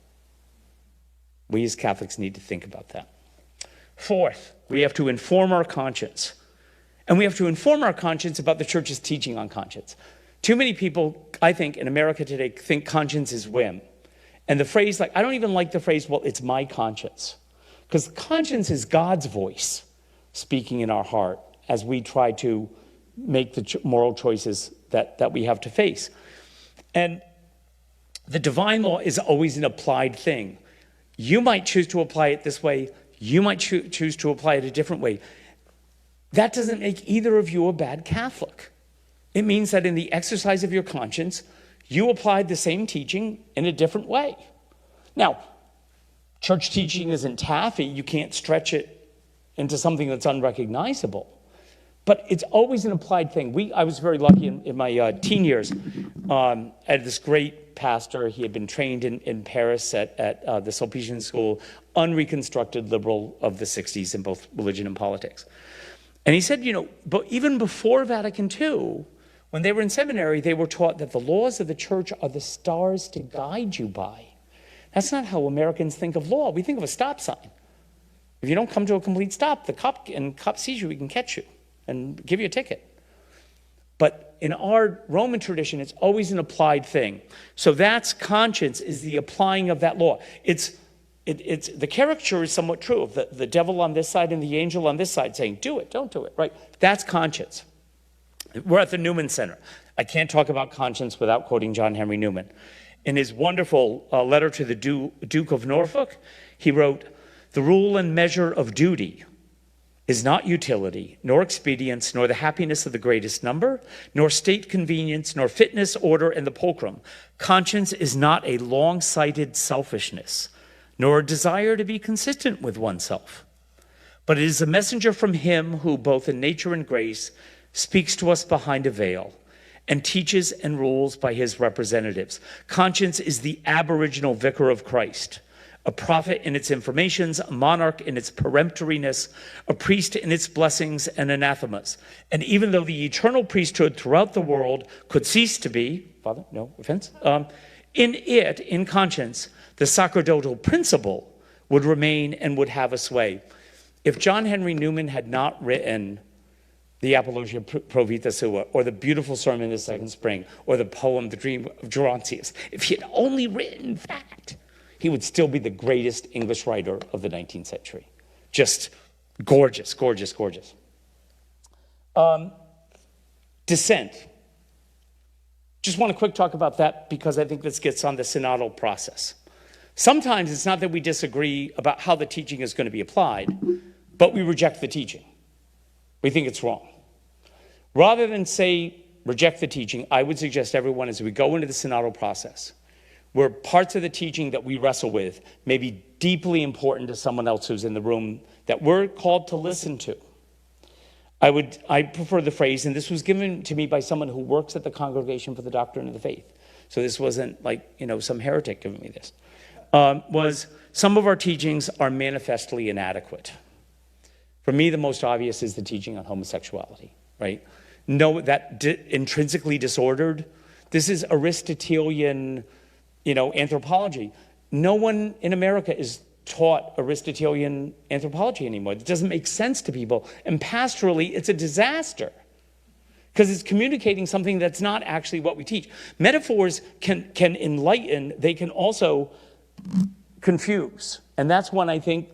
We as Catholics need to think about that. 4th, we have to inform our conscience. And we have to inform our conscience about the church's teaching on conscience. Too many people, I think, in America today think conscience is whim. And the phrase, I don't even like the phrase, well, it's my conscience. Because conscience is God's voice speaking in our heart as we try to make the moral choices that we have to face. And the divine law is always an applied thing. You might choose to apply it this way. You might choose to apply it a different way. That doesn't make either of you a bad Catholic. It means that in the exercise of your conscience, you applied the same teaching in a different way. Now, church teaching isn't taffy. You can't stretch it into something that's unrecognizable. but it's always an applied thing. I was very lucky in my teen years. I had this great pastor. He had been trained in Paris at the Sulpician School, unreconstructed liberal of the 60s in both religion and politics. And he said, but even before Vatican II, when they were in seminary, they were taught that the laws of the church are the stars to guide you by. That's not how Americans think of law. We think of a stop sign. If you don't come to a complete stop, the cop sees you, he can catch you and give you a ticket. But in our Roman tradition, it's always an applied thing. So that's conscience, is the applying of that law. It's the caricature is somewhat true of the devil on this side and the angel on this side saying, do it, don't do it, right? That's conscience. We're at the Newman Center. I can't talk about conscience without quoting John Henry Newman. In his wonderful letter to the Duke of Norfolk, he wrote, "The rule and measure of duty is not utility, nor expedience, nor the happiness of the greatest number, nor state convenience, nor fitness, order, and the pulchrum. Conscience is not a long-sighted selfishness, nor a desire to be consistent with oneself, but it is a messenger from him who, both in nature and grace, speaks to us behind a veil, and teaches and rules by his representatives. Conscience is the aboriginal vicar of Christ, a prophet in its informations, a monarch in its peremptoriness, a priest in its blessings and anathemas. And even though the eternal priesthood throughout the world could cease to be, Father, no offense, in conscience, the sacerdotal principle would remain and would have a sway." If John Henry Newman had not written the Apologia Pro Vita Sua, or the beautiful sermon, The Second Spring, or the poem, The Dream of Gerontius, if he had only written that, he would still be the greatest English writer of the 19th century. Just gorgeous, gorgeous, gorgeous. Dissent. Just want a quick talk about that because I think this gets on the synodal process. Sometimes it's not that we disagree about how the teaching is going to be applied, but we reject the teaching. We think it's wrong. Rather than say reject the teaching, I would suggest everyone, as we go into the synodal process, where parts of the teaching that we wrestle with may be deeply important to someone else who's in the room that we're called to listen to. I prefer the phrase, and this was given to me by someone who works at the Congregation for the Doctrine of the Faith. So this wasn't like, some heretic giving me this. Was some of our teachings are manifestly inadequate. For me, the most obvious is the teaching on homosexuality, right? No, that intrinsically disordered. This is Aristotelian, anthropology. No one in America is taught Aristotelian anthropology anymore. It doesn't make sense to people. And pastorally, it's a disaster because it's communicating something that's not actually what we teach. Metaphors can enlighten. They can also confuse. And that's when I think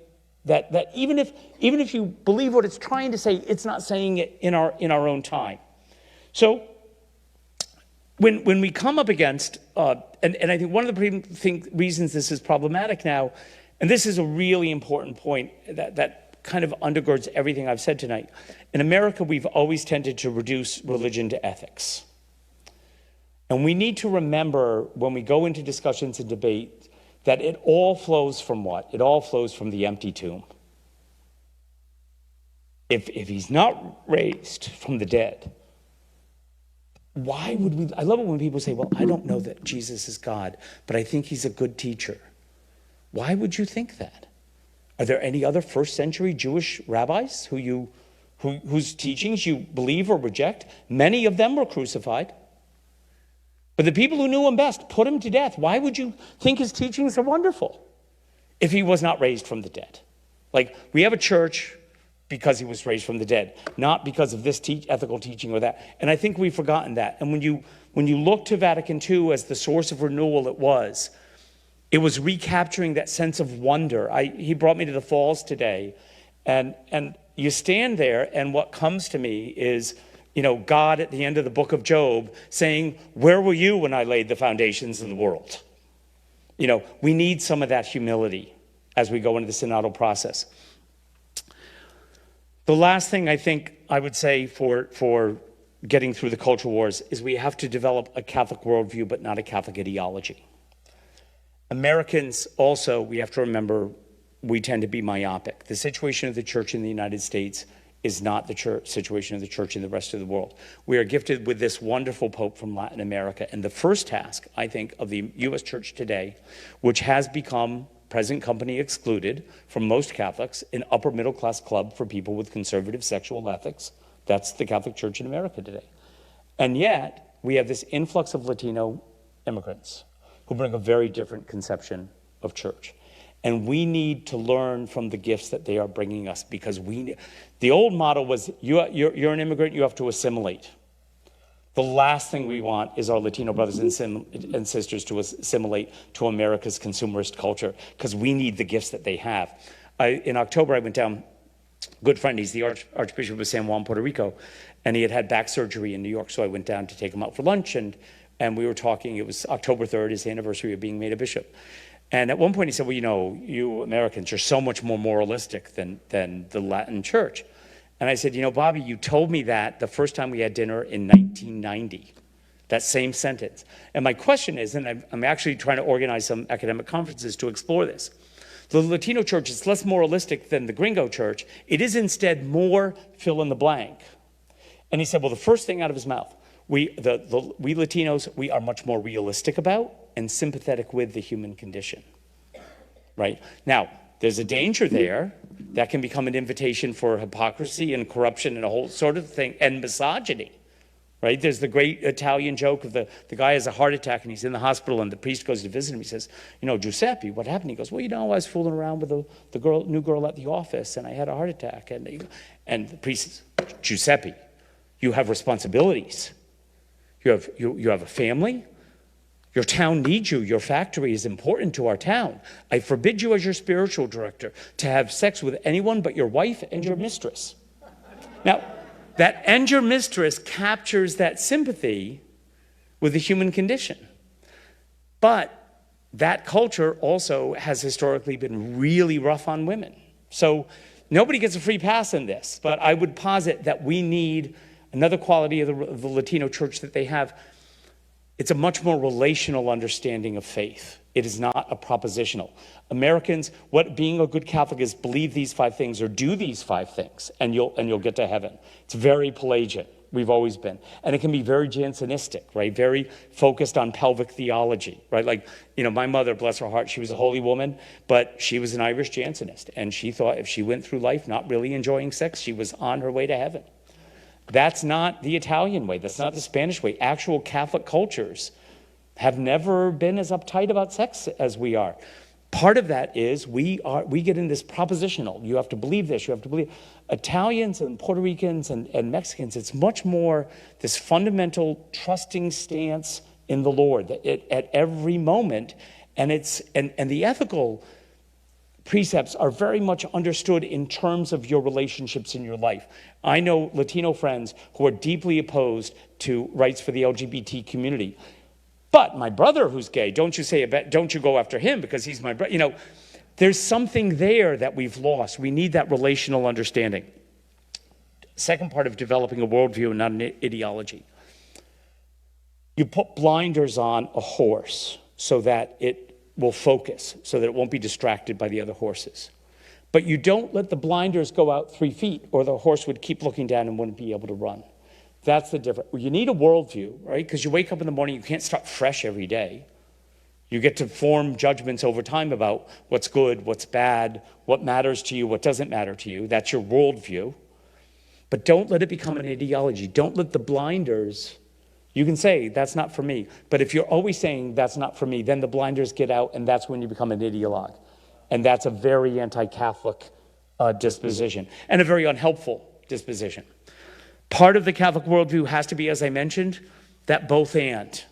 that even if you believe what it's trying to say, it's not saying it in our own time. So when we come up against, and I think one of the reasons this is problematic now, and this is a really important point that kind of undergirds everything I've said tonight. In America, we've always tended to reduce religion to ethics. And we need to remember when we go into discussions and debate that it all flows from what? It all flows from the empty tomb. If he's not raised from the dead, why would we? I love it when people say, well, I don't know that Jesus is God, but I think he's a good teacher. Why would you think that? Are there any other first century Jewish rabbis whose teachings you believe or reject? Many of them were crucified. But the people who knew him best put him to death. Why would you think his teachings are wonderful if he was not raised from the dead? Like, we have a church because he was raised from the dead, not because of this ethical teaching or that. And I think we've forgotten that. And when you look to Vatican II as the source of renewal it was recapturing that sense of wonder. He brought me to the falls today, and you stand there, and what comes to me is, God at the end of the book of Job saying, where were you when I laid the foundations of the world? We need some of that humility as we go into the synodal process. The last thing I think I would say for getting through the culture wars is we have to develop a Catholic worldview, but not a Catholic ideology. Americans also, we have to remember, we tend to be myopic. The situation of the church in the United States is not the situation of the church in the rest of the world. We are gifted with this wonderful Pope from Latin America. And the first task, I think, of the U.S. church today, which has become, present company excluded from most Catholics, an upper middle class club for people with conservative sexual ethics. That's the Catholic Church in America today. And yet, we have this influx of Latino immigrants who bring a very different conception of church. And we need to learn from the gifts that they are bringing us, because the old model was, you're an immigrant, you have to assimilate. The last thing we want is our Latino brothers and sisters to assimilate to America's consumerist culture, because we need the gifts that they have. In October, I went down, good friend, he's the Archbishop of San Juan, Puerto Rico, and he had back surgery in New York, so I went down to take him out for lunch, and we were talking. It was October 3rd, his anniversary of being made a bishop. And at one point he said, well, you know, you Americans are so much more moralistic than the Latin church. And I said, you know, Bobby, you told me that the first time we had dinner in 1990, that same sentence. And my question is, and I'm actually trying to organize some academic conferences to explore this. The Latino church is less moralistic than the gringo church. It is instead more fill in the blank. And he said, well, the first thing out of his mouth, we Latinos, we are much more realistic about and sympathetic with the human condition, right? Now, there's a danger there that can become an invitation for hypocrisy and corruption and a whole sort of thing, and misogyny, right? There's the great Italian joke of the guy has a heart attack and he's in the hospital and the priest goes to visit him. He says, you know, Giuseppe, what happened? He goes, well, you know, I was fooling around with the new girl at the office and I had a heart attack. And the priest says, Giuseppe, you have responsibilities. You have a family. Your town needs you. Your factory is important to our town. I forbid you as your spiritual director to have sex with anyone but your wife and your mistress. Now, that and your mistress captures that sympathy with the human condition. But that culture also has historically been really rough on women. So nobody gets a free pass in this, but I would posit that we need another quality of the Latino church that they have. It's a much more relational understanding of faith. It is not a propositional. Americans, what being a good Catholic is, believe these 5 things or do these 5 things, and you'll get to heaven. It's very Pelagian. We've always been. And it can be very Jansenistic, right? Very focused on pelvic theology, right? Like, you know, my mother, bless her heart, she was a holy woman, but she was an Irish Jansenist. And she thought if she went through life not really enjoying sex, she was on her way to heaven. That's not the Italian way. That's not the Spanish way. Actual Catholic cultures have never been as uptight about sex as we are. Part of that is we get in this propositional. You have to believe this. You have to believe. Italians and Puerto Ricans and Mexicans, it's much more this fundamental trusting stance in the Lord at every moment. And the ethical precepts are very much understood in terms of your relationships in your life. I know Latino friends who are deeply opposed to rights for the LGBT community. But my brother who's gay, don't you go after him because he's my brother. You know, there's something there that we've lost. We need that relational understanding. Second part of developing a worldview and not an ideology. You put blinders on a horse so that it will focus, so that it won't be distracted by the other horses. But you don't let the blinders go out 3 feet or the horse would keep looking down and wouldn't be able to run. That's the difference. You need a worldview, right? Because you wake up in the morning, you can't start fresh every day. You get to form judgments over time about what's good, what's bad, what matters to you, what doesn't matter to you. That's your worldview. But don't let it become an ideology. Don't let the blinders. You can say, that's not for me. But if you're always saying, that's not for me, then the blinders get out, and that's when you become an ideologue. And that's a very anti-Catholic disposition, and a very unhelpful disposition. Part of the Catholic worldview has to be, as I mentioned, that both and.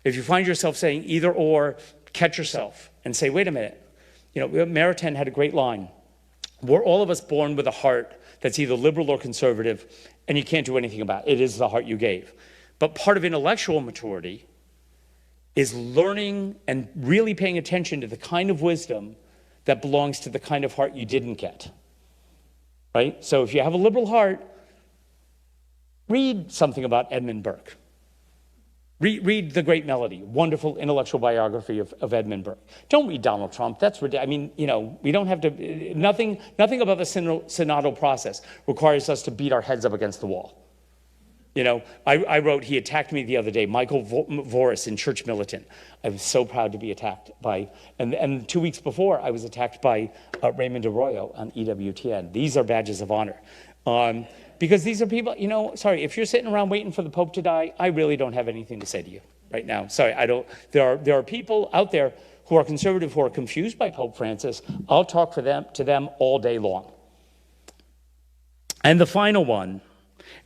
If you find yourself saying either or, catch yourself and say, wait a minute. You know, Maritain had a great line. We're all of us born with a heart that's either liberal or conservative, and you can't do anything about it. It is the heart you gave. But part of intellectual maturity is learning and really paying attention to the kind of wisdom that belongs to the kind of heart you didn't get, right? So if you have a liberal heart, read something about Edmund Burke. Read The Great Melody, wonderful intellectual biography of Edmund Burke. Don't read Donald Trump. That's ridiculous. I mean, we don't have to, nothing about the synodal process requires us to beat our heads up against the wall. I wrote, he attacked me the other day, Michael Voris in Church Militant. I was so proud to be attacked by, and 2 weeks before, I was attacked by Raymond Arroyo on EWTN. These are badges of honor. Because these are people, sorry, if you're sitting around waiting for the Pope to die, I really don't have anything to say to you right now. Sorry, I don't, there are people out there who are conservative, who are confused by Pope Francis. I'll talk to them all day long. And the final one,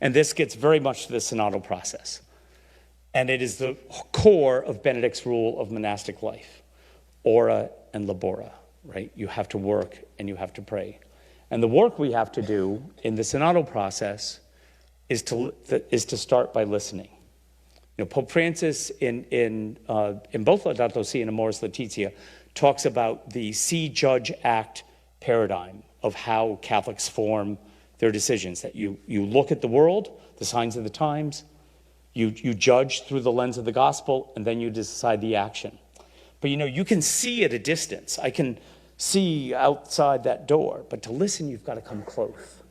and this gets very much to the synodal process, and it is the core of Benedict's rule of monastic life, ora and labora, right? You have to work and you have to pray. And the work we have to do in the synodal process is to start by listening. Pope Francis in both Laudato Si and Amoris Laetitia talks about the see, judge, act paradigm of how Catholics form their decisions. That you look at the world, the signs of the times, you judge through the lens of the gospel, and then you decide the action. But you can see at a distance. I can see outside that door, but to listen, you've got to come close.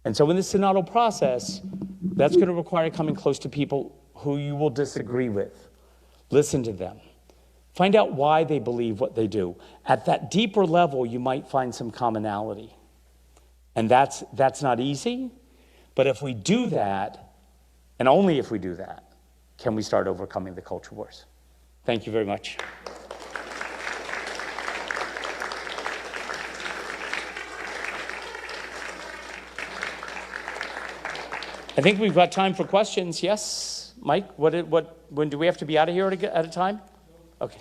And so in the synodal process, that's going to require coming close to people who you will disagree with. Listen to them. Find out why they believe what they do. At that deeper level, you might find some commonality. And that's not easy, but if we do that, and only if we do that, can we start overcoming the culture wars. Thank you very much. I think we've got time for questions. Yes, Mike? When do we have to be out of here at a time? Okay.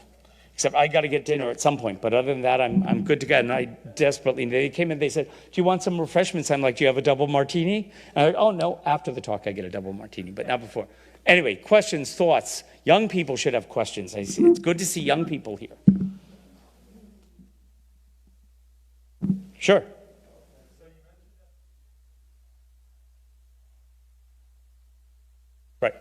Except I got to get dinner at some point. But other than that, I'm good to go. And I desperately, they came in, they said, do you want some refreshments? I'm like, do you have a double martini? And I'm like, oh, no, after the talk, I get a double martini, but not before. Anyway, questions, thoughts. Young people should have questions. I see. It's good to see young people here. Sure. Right.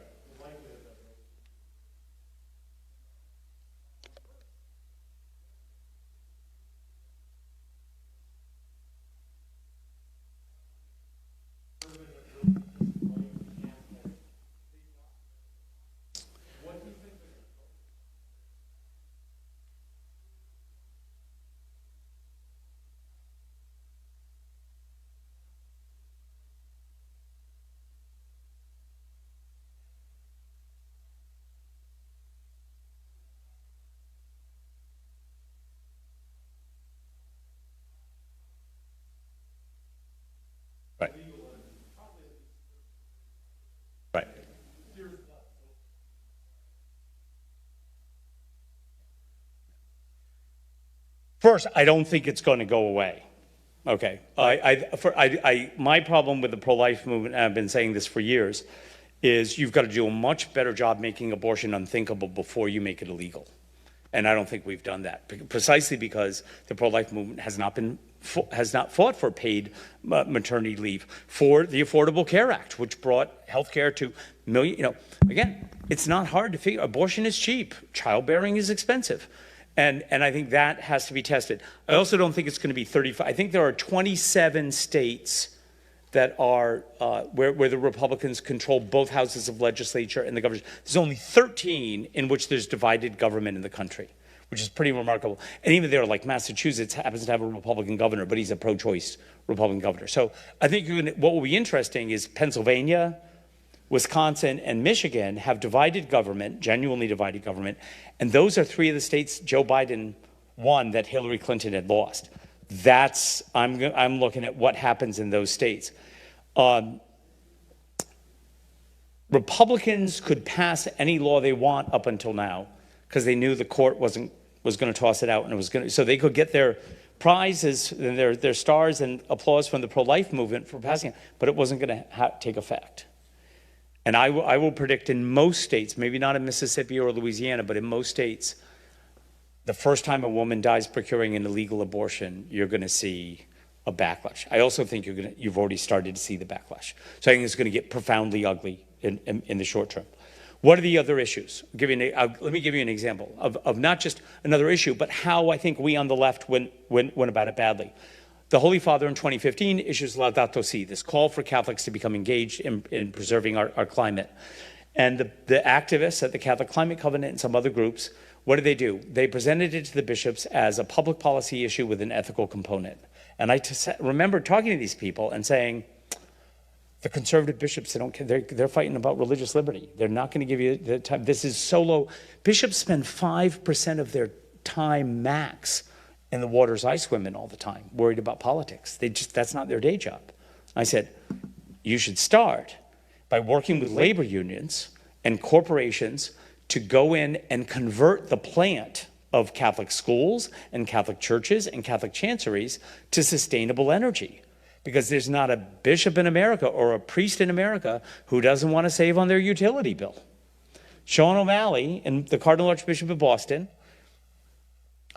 Right. Right. First, I don't think it's going to go away. Okay. My problem with the pro-life movement, and I've been saying this for years, is you've got to do a much better job making abortion unthinkable before you make it illegal. And I don't think we've done that, precisely because the pro-life movement has not fought for paid maternity leave, for the Affordable Care Act, which brought health care to millions. Again, it's not hard to figure. Abortion is cheap. Childbearing is expensive. And I think that has to be tested. I also don't think it's going to be 35. I think there are 27 states that are where the Republicans control both houses of legislature and the government. There's only 13 in which there's divided government in the country, which is pretty remarkable. And even there, like Massachusetts happens to have a Republican governor, but he's a pro-choice Republican governor. So I think what will be interesting is Pennsylvania, Wisconsin, and Michigan have divided government, genuinely divided government, and those are three of the states Joe Biden won that Hillary Clinton had lost. I'm looking at what happens in those states. Republicans could pass any law they want up until now because they knew the court was going to toss it out, and so they could get their prizes and their stars and applause from the pro-life movement for passing it, but it wasn't going to take effect. And I will predict in most states, maybe not in Mississippi or Louisiana, but in most states, the first time a woman dies procuring an illegal abortion, you're going to see a backlash. I also think you've already started to see the backlash. So I think it's going to get profoundly ugly in the short term. What are the other issues? Let me give you an example of not just another issue, but how I think we on the left went about it badly. The Holy Father in 2015 issues Laudato Si, this call for Catholics to become engaged in preserving our climate. And the activists at the Catholic Climate Covenant and some other groups, what did they do? They presented it to the bishops as a public policy issue with an ethical component. And I remember talking to these people and saying, the conservative bishops, they're fighting about religious liberty. They're not going to give you the time. This is so low. Bishops spend 5% of their time max in the waters I swim in all the time, worried about politics. That's not their day job. I said, you should start by working with labor unions and corporations to go in and convert the plant of Catholic schools and Catholic churches and Catholic chanceries to sustainable energy. Because there's not a bishop in America or a priest in America who doesn't want to save on their utility bill. Sean O'Malley and the Cardinal Archbishop of Boston,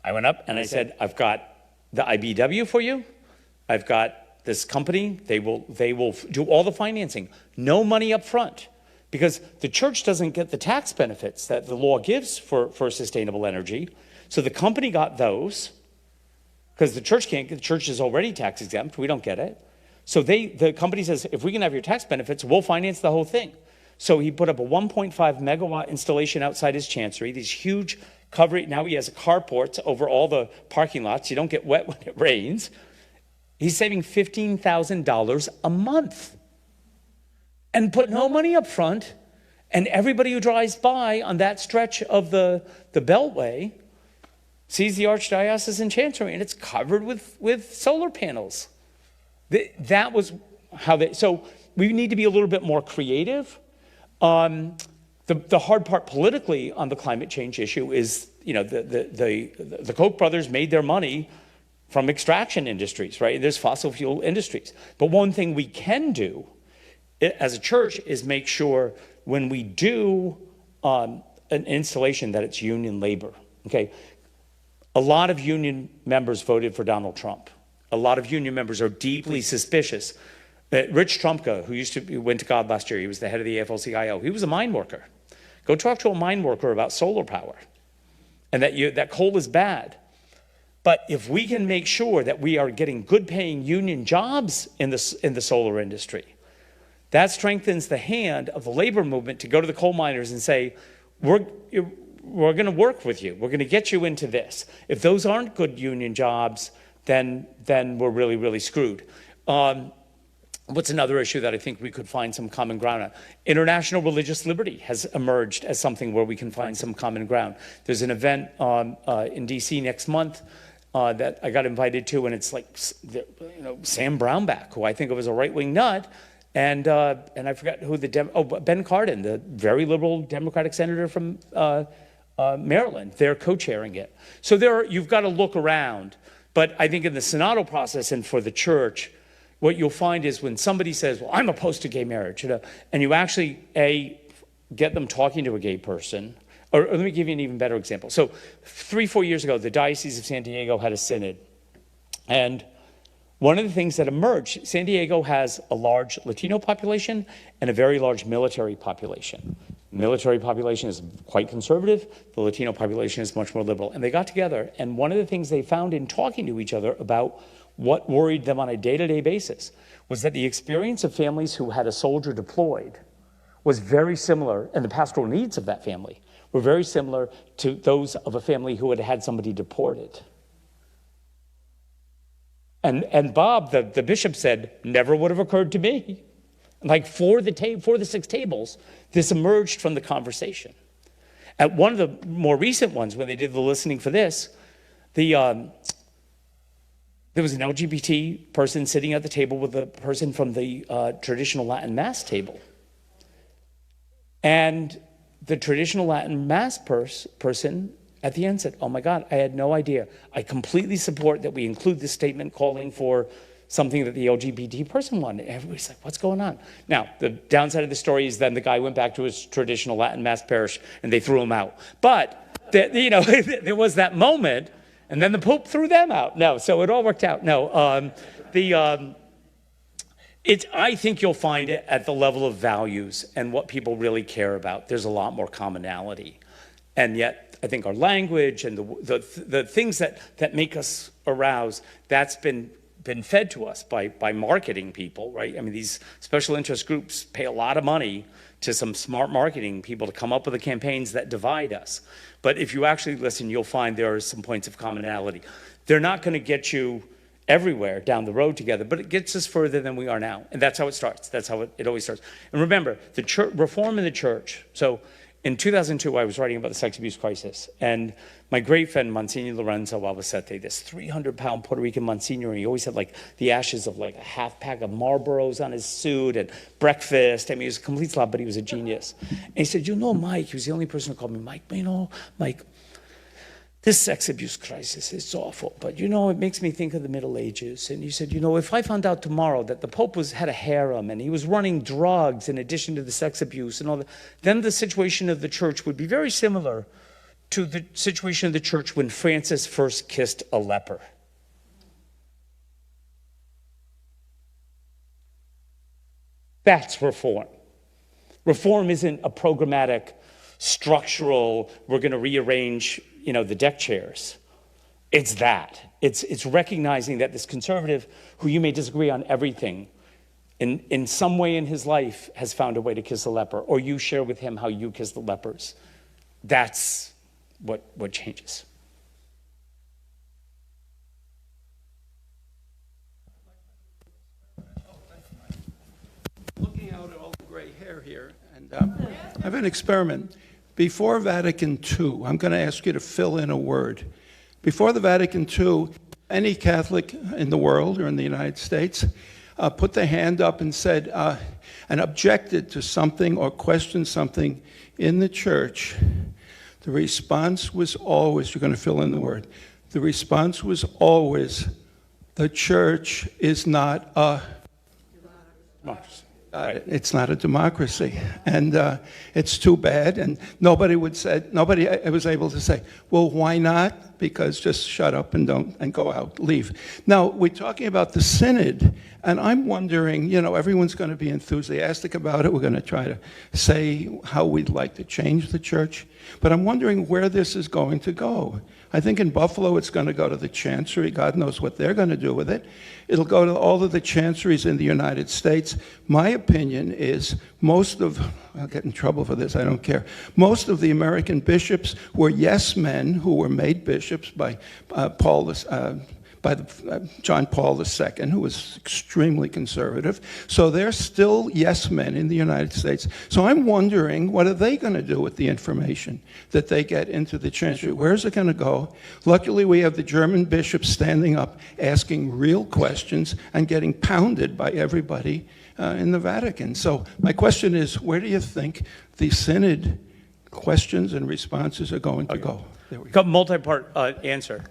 I went up and I said, I've got the IBW for you. I've got this company. They will do all the financing. No money up front. Because the church doesn't get the tax benefits that the law gives for sustainable energy. So the company got those. Because the church can't get, the church is already tax exempt. We don't get it. So the company says, if we can have your tax benefits, we'll finance the whole thing. So he put up a 1.5 megawatt installation outside his chancery, these huge coverage. Now he has carports over all the parking lots. You don't get wet when it rains. He's saving $15,000 a month and put no money up front. And everybody who drives by on that stretch of the Beltway sees the Archdiocesan Chancery, and it's covered with solar panels. That was how they... So we need to be a little bit more creative. The hard part politically on the climate change issue is, the Koch brothers made their money from extraction industries, right? There's fossil fuel industries. But one thing we can do as a church is make sure when we do an installation that it's union labor, okay? A lot of union members voted for Donald Trump. A lot of union members are deeply suspicious. Rich Trumka, who went to God last year, he was the head of the AFL-CIO. He was a mine worker. Go talk to a mine worker about solar power and that coal is bad. But if we can make sure that we are getting good-paying union jobs in the solar industry, that strengthens the hand of the labor movement to go to the coal miners and say, we're going to work with you. We're going to get you into this. If those aren't good union jobs, then we're really, really screwed. What's another issue that I think we could find some common ground on? International religious liberty has emerged as something where we can find some common ground. There's an event in D.C. next month that I got invited to, and it's like Sam Brownback, who I think of as a right-wing nut, and I forgot who Ben Cardin, the very liberal Democratic senator from Maryland. They're co-chairing it. So you've got to look around. But I think in the synodal process and for the church, what you'll find is when somebody says, well, I'm opposed to gay marriage, and you actually, get them talking to a gay person, or let me give you an even better example. So 3-4 years ago, the Diocese of San Diego had a synod. And one of the things that emerged, San Diego has a large Latino population and a very large military population. The military population is quite conservative. The Latino population is much more liberal. And they got together, and one of the things they found in talking to each other about what worried them on a day-to-day basis was that the experience of families who had a soldier deployed was very similar, and the pastoral needs of that family were very similar to those of a family who had had somebody deported. And Bob, the bishop, said, never would have occurred to me. Like for the 6 tables, this emerged from the conversation. At one of the more recent ones, when they did the listening for this, there was an LGBT person sitting at the table with a person from the traditional Latin Mass table. And the traditional Latin Mass person at the end said, oh my God, I had no idea. I completely support that we include this statement calling for something that the LGBT person wanted. Everybody's like, what's going on? Now, the downside of the story is then the guy went back to his traditional Latin Mass parish and they threw him out. But, there was that moment. And then the Pope threw them out. No, so it all worked out. No, I think you'll find it at the level of values and what people really care about. There's a lot more commonality. And yet, I think our language and the things that make us arouse, that's been fed to us by marketing people, right? I mean, these special interest groups pay a lot of money to some smart marketing people to come up with the campaigns that divide us. But if you actually listen, you'll find there are some points of commonality. They're not going to get you everywhere down the road together, but it gets us further than we are now. And that's how it starts. That's how it always starts. And remember, the church, reform in the church. So in 2002, I was writing about the sex abuse crisis. And my great friend, Monsignor Lorenzo Albacete, this 300-pound Puerto Rican Monsignor, he always had like the ashes of like a half pack of Marlboros on his suit and breakfast. I mean, he was a complete slob, but he was a genius. And he said, Mike, he was the only person who called me Mike, Mike, this sex abuse crisis is awful, but it makes me think of the Middle Ages. And he said, if I found out tomorrow that the Pope had a harem and he was running drugs in addition to the sex abuse and all that, then the situation of the church would be very similar to the situation of the church when Francis first kissed a leper. That's reform. Reform isn't a programmatic, structural, we're going to rearrange the deck chairs. It's that. It's recognizing that this conservative, who you may disagree on everything, in some way in his life has found a way to kiss a leper, or you share with him how you kiss the lepers. That's what changes. Looking out at all the gray hair here, and I have an experiment. Before Vatican II, I'm going to ask you to fill in a word. Before the Vatican II, any Catholic in the world or in the United States put their hand up and said, and objected to something or questioned something in the church, the response was always, you're going to fill in the word, the response was always, the church is not a democracy. It's not a democracy, and it's too bad. And nobody was able to say, well, why not? Because just shut up and go out, leave. Now we're talking about the synod, and I'm wondering, everyone's going to be enthusiastic about it. We're going to try to say how we'd like to change the church, but I'm wondering where this is going to go. I think in Buffalo it's going to go to the Chancery. God knows what they're going to do with it. It'll go to all of the chanceries in the United States. My opinion is I'll get in trouble for this, I don't care. Most of the American bishops were yes men who were made bishops by John Paul II, who was extremely conservative. So they're still yes men in the United States. So I'm wondering, what are they going to do with the information that they get into the chancery? Where's it going to go? Luckily, we have the German bishops standing up, asking real questions and getting pounded by everybody in the Vatican. So my question is, where do you think the synod questions and responses are going to go? There we go. Multi-part answer.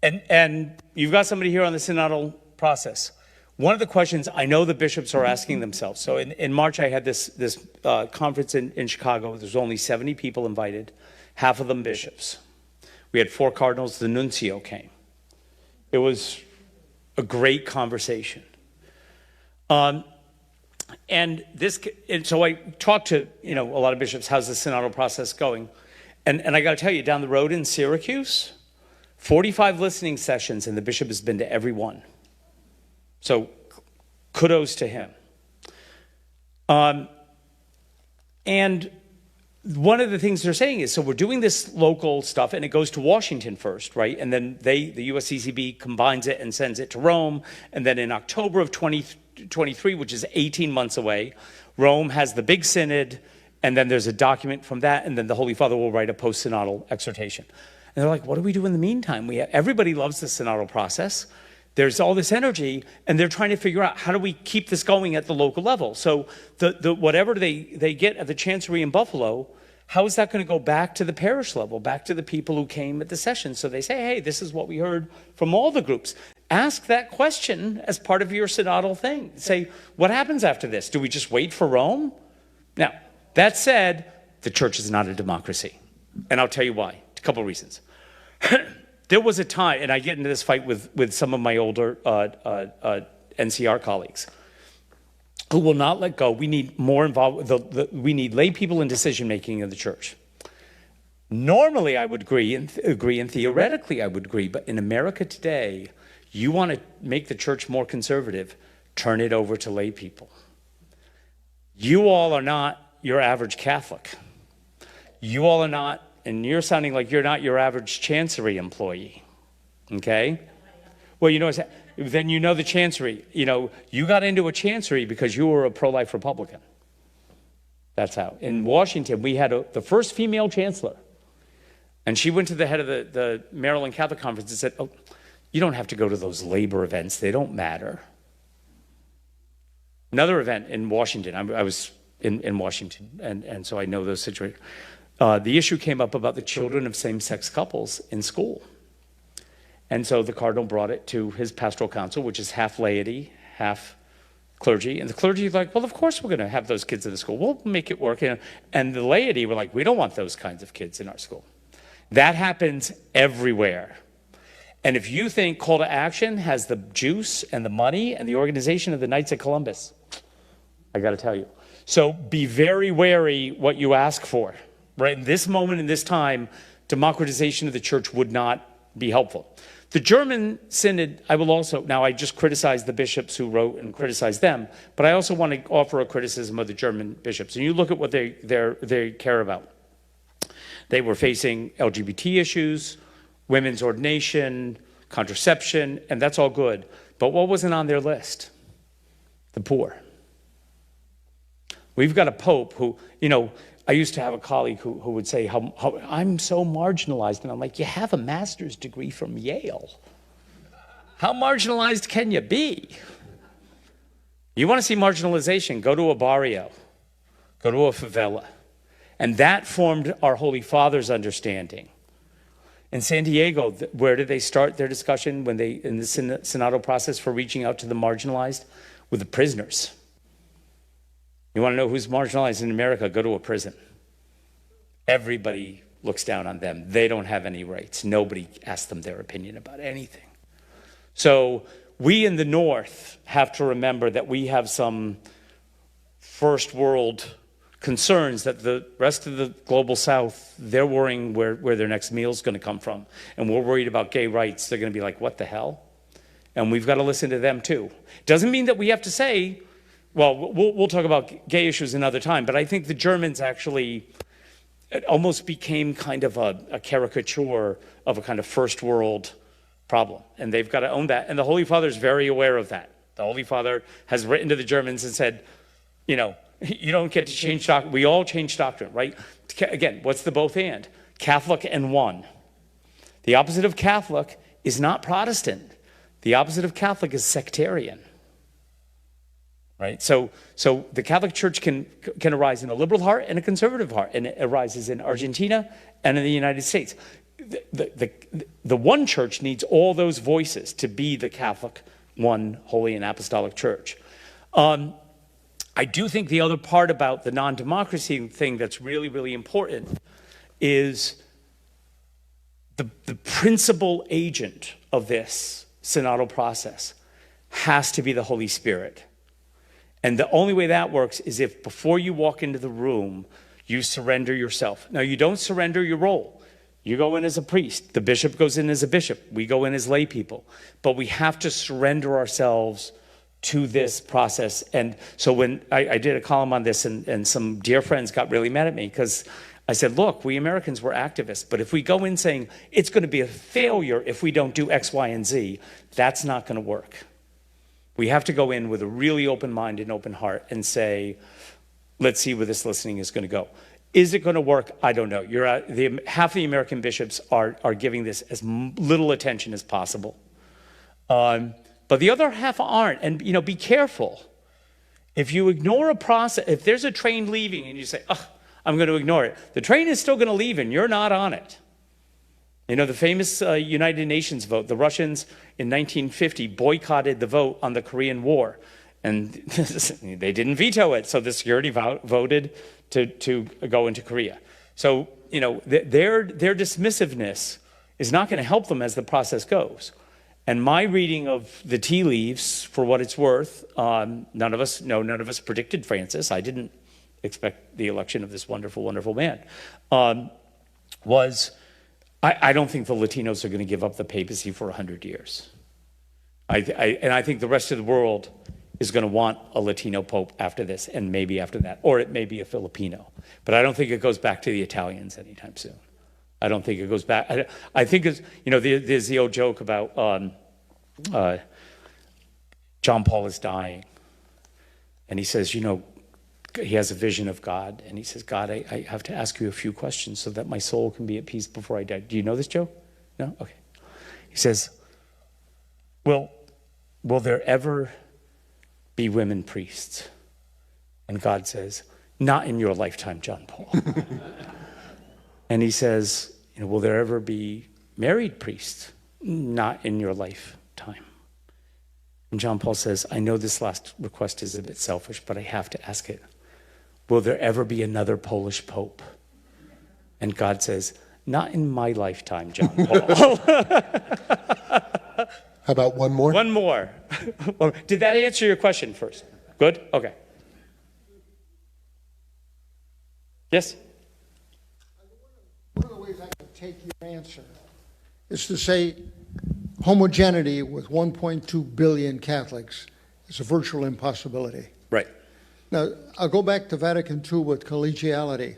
And you've got somebody here on the synodal process. One of the questions I know the bishops are asking themselves. So in March, I had this conference in Chicago. There's only 70 people invited, half of them bishops. We had 4 cardinals. The nuncio came. It was a great conversation. And so I talked to a lot of bishops. How's the synodal process going? And I got to tell you, down the road in Syracuse, 45 listening sessions, and the bishop has been to every one. So kudos to him. And one of the things they're saying is, so we're doing this local stuff, and it goes to Washington first, right? And then the USCCB combines it and sends it to Rome. And then in October of 2023, which is 18 months away, Rome has the big synod, and then there's a document from that, and then the Holy Father will write a post-synodal exhortation. And they're like, what do we do in the meantime? Everybody loves the synodal process. There's all this energy, and they're trying to figure out, how do we keep this going at the local level? So whatever they get at the Chancery in Buffalo, how is that going to go back to the parish level, back to the people who came at the session? So they say, hey, this is what we heard from all the groups. Ask that question as part of your synodal thing. Say, what happens after this? Do we just wait for Rome? Now, that said, the church is not a democracy. And I'll tell you why. A couple reasons. There was a time, and I get into this fight with some of my older NCR colleagues who will not let go. We need more involved. We need lay people in decision making in the church. Normally, I would agree, and theoretically, I would agree. But in America today, you want to make the church more conservative, turn it over to lay people. You all are not your average Catholic. You all are not, and you're sounding like you're not your average chancery employee. Okay? Well, you know, then you know the chancery. You know, you got into a chancery because you were a pro-life Republican. That's how. In Washington, we had the first female chancellor. And she went to the head of the Maryland Catholic Conference and said, oh, you don't have to go to those labor events. They don't matter. Another event in Washington, I was in Washington, and so I know those situations. The issue came up about the children of same-sex couples in school. And so the cardinal brought it to his pastoral council, which is half laity, half clergy. And the clergy were like, well, of course we're going to have those kids in the school. We'll make it work. And the laity were like, we don't want those kinds of kids in our school. That happens everywhere. And if you think Call to Action has the juice and the money and the organization of the Knights of Columbus, I got to tell you. So be very wary what you ask for. Right? In this moment, in this time, democratization of the church would not be helpful. The German synod, I will also, now I just criticized the bishops who wrote and criticized them, but I also want to offer a criticism of the German bishops. And you look at what they care about. They were facing LGBT issues, women's ordination, contraception, and that's all good. But what wasn't on their list? The poor. We've got a pope who, you know, I used to have a colleague who would say, how I'm so marginalized. And I'm like, you have a master's degree from Yale. How marginalized can you be? You want to see marginalization, go to a barrio, go to a favela. And that formed our Holy Father's understanding. In San Diego, where did they start their discussion when they, in the synodal process for reaching out to the marginalized? With the prisoners. You want to know who's marginalized in America? Go to a prison. Everybody looks down on them. They don't have any rights. Nobody asks them their opinion about anything. So we in the North have to remember that we have some first world concerns that the rest of the global South, they're worrying where their next meal is going to come from. And we're worried about gay rights. They're going to be like, what the hell? And we've got to listen to them too. Doesn't mean that we have to say, well, we'll talk about gay issues another time, but I think the Germans actually, it almost became kind of a caricature of a kind of first world problem. And they've got to own that. And the Holy Father is very aware of that. The Holy Father has written to the Germans and said, you know, you don't get to change doctrine. We all change doctrine, right? Again, what's the both and? Catholic and one. The opposite of Catholic is not Protestant. The opposite of Catholic is sectarian. Right? So the Catholic Church can arise in a liberal heart and a conservative heart, and it arises in Argentina and in the United States. The one church needs all those voices to be the Catholic, one, holy and apostolic church. I do think the other part about the non-democracy thing that's really, really important is the principal agent of this synodal process has to be the Holy Spirit. And the only way that works is if before you walk into the room, you surrender yourself. Now, you don't surrender your role. You go in as a priest. The bishop goes in as a bishop. We go in as lay people. But we have to surrender ourselves to this process. And so when I did a column on this, and some dear friends got really mad at me because I said, look, we Americans were activists, but if we go in saying it's going to be a failure if we don't do X, Y, and Z, that's not going to work. We have to go in with a really open mind and open heart and say, let's see where this listening is going to go. Is it going to work? I don't know. Half the American bishops are giving this as little attention as possible. But the other half aren't. And, you know, be careful. If you ignore a process, if there's a train leaving and you say, oh, I'm going to ignore it, the train is still going to leave and you're not on it. You know, the famous United Nations vote, the Russians in 1950 boycotted the vote on the Korean War. And they didn't veto it, so the security voted to go into Korea. So, you know, their dismissiveness is not going to help them as the process goes. And my reading of the tea leaves, for what it's worth, none of us predicted Francis. I didn't expect the election of this wonderful, wonderful man. I don't think the Latinos are going to give up the papacy for 100 years. And I think the rest of the world is going to want a Latino pope after this, and maybe after that, or it may be a Filipino. But I don't think it goes back to the Italians anytime soon. I don't think it goes back. I think it's, there's the old joke about John Paul is dying. And he says, he has a vision of God. And he says, God, I have to ask you a few questions so that my soul can be at peace before I die. Do you know this joke? No? Okay. He says, will there ever be women priests? And God says, not in your lifetime, John Paul. And he says, will there ever be married priests? Not in your lifetime. And John Paul says, I know this last request is a bit selfish, but I have to ask it. Will there ever be another Polish pope? And God says, not in my lifetime, John Paul. How about one more? One more. Did that answer your question first? Good? Okay. Yes? One of the ways I can take your answer is to say homogeneity with 1.2 billion Catholics is a virtual impossibility. Right. Now, I'll go back to Vatican II with collegiality.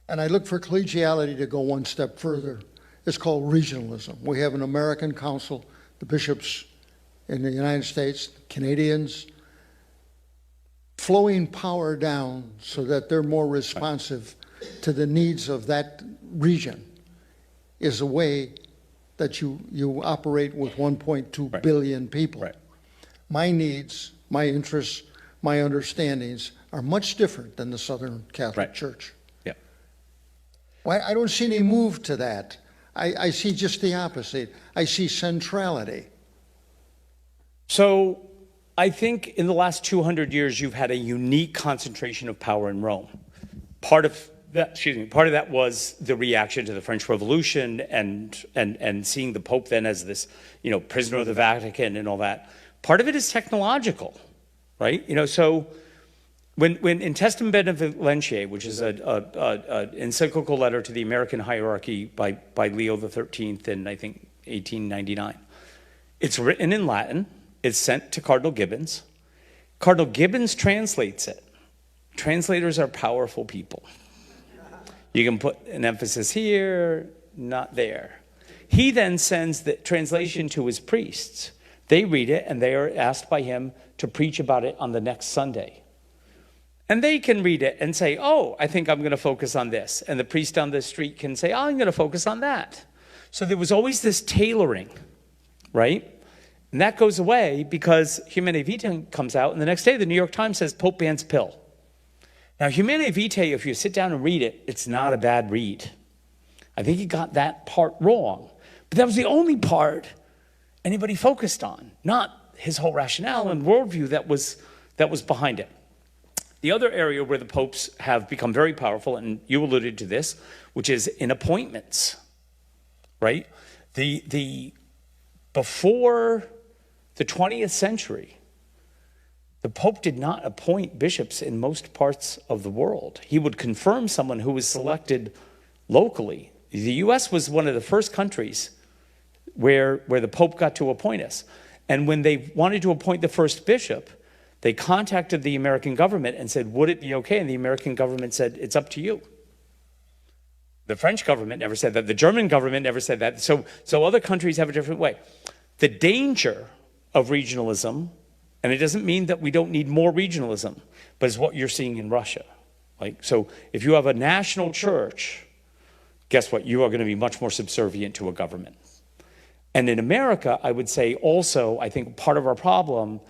And I look for collegiality to go one step further. It's called regionalism. We have an American council, the bishops in the United States, Canadians, flowing power down so that they're more responsive to the needs of that region is a way that you operate with 1.2 billion people. Right. My needs, my interests, my understandings are much different than the Southern Catholic Church. Yeah. Why I don't see any move to that. I see just the opposite. I see centrality. So I think in the last 200 years, you've had a unique concentration of power in Rome. Part of that was the reaction to the French Revolution and seeing the Pope then as this, prisoner of the Vatican and all that. Part of it is technological, right? So when in Testem Benevolentiae, which is an encyclical letter to the American hierarchy by Leo XIII in, I think, 1899, it's written in Latin. It's sent to Cardinal Gibbons. Cardinal Gibbons translates it. Translators are powerful people. You can put an emphasis here, not there. He then sends the translation to his priests. They read it, and they are asked by him to preach about it on the next Sunday. And they can read it and say, oh, I think I'm going to focus on this. And the priest on the street can say, oh, I'm going to focus on that. So there was always this tailoring, right? And that goes away because Humanae Vitae comes out, and the next day the New York Times says Pope bans pill. Now, Humanae Vitae, if you sit down and read it, it's not a bad read. I think he got that part wrong. But that was the only part anybody focused on, not his whole rationale and worldview that was behind it. The other area where the popes have become very powerful, and you alluded to this, which is in appointments, right? Before the 20th century, the Pope did not appoint bishops in most parts of the world. He would confirm someone who was selected locally. The U.S. was one of the first countries where the Pope got to appoint us. And when they wanted to appoint the first bishop, they contacted the American government and said, would it be okay? And the American government said, it's up to you. The French government never said that. The German government never said that. So other countries have a different way. The danger of regionalism, and it doesn't mean that we don't need more regionalism, but it's what you're seeing in Russia. So if you have a national church, guess what? You are going to be much more subservient to a government. And in America, I would say also, I think part of our problem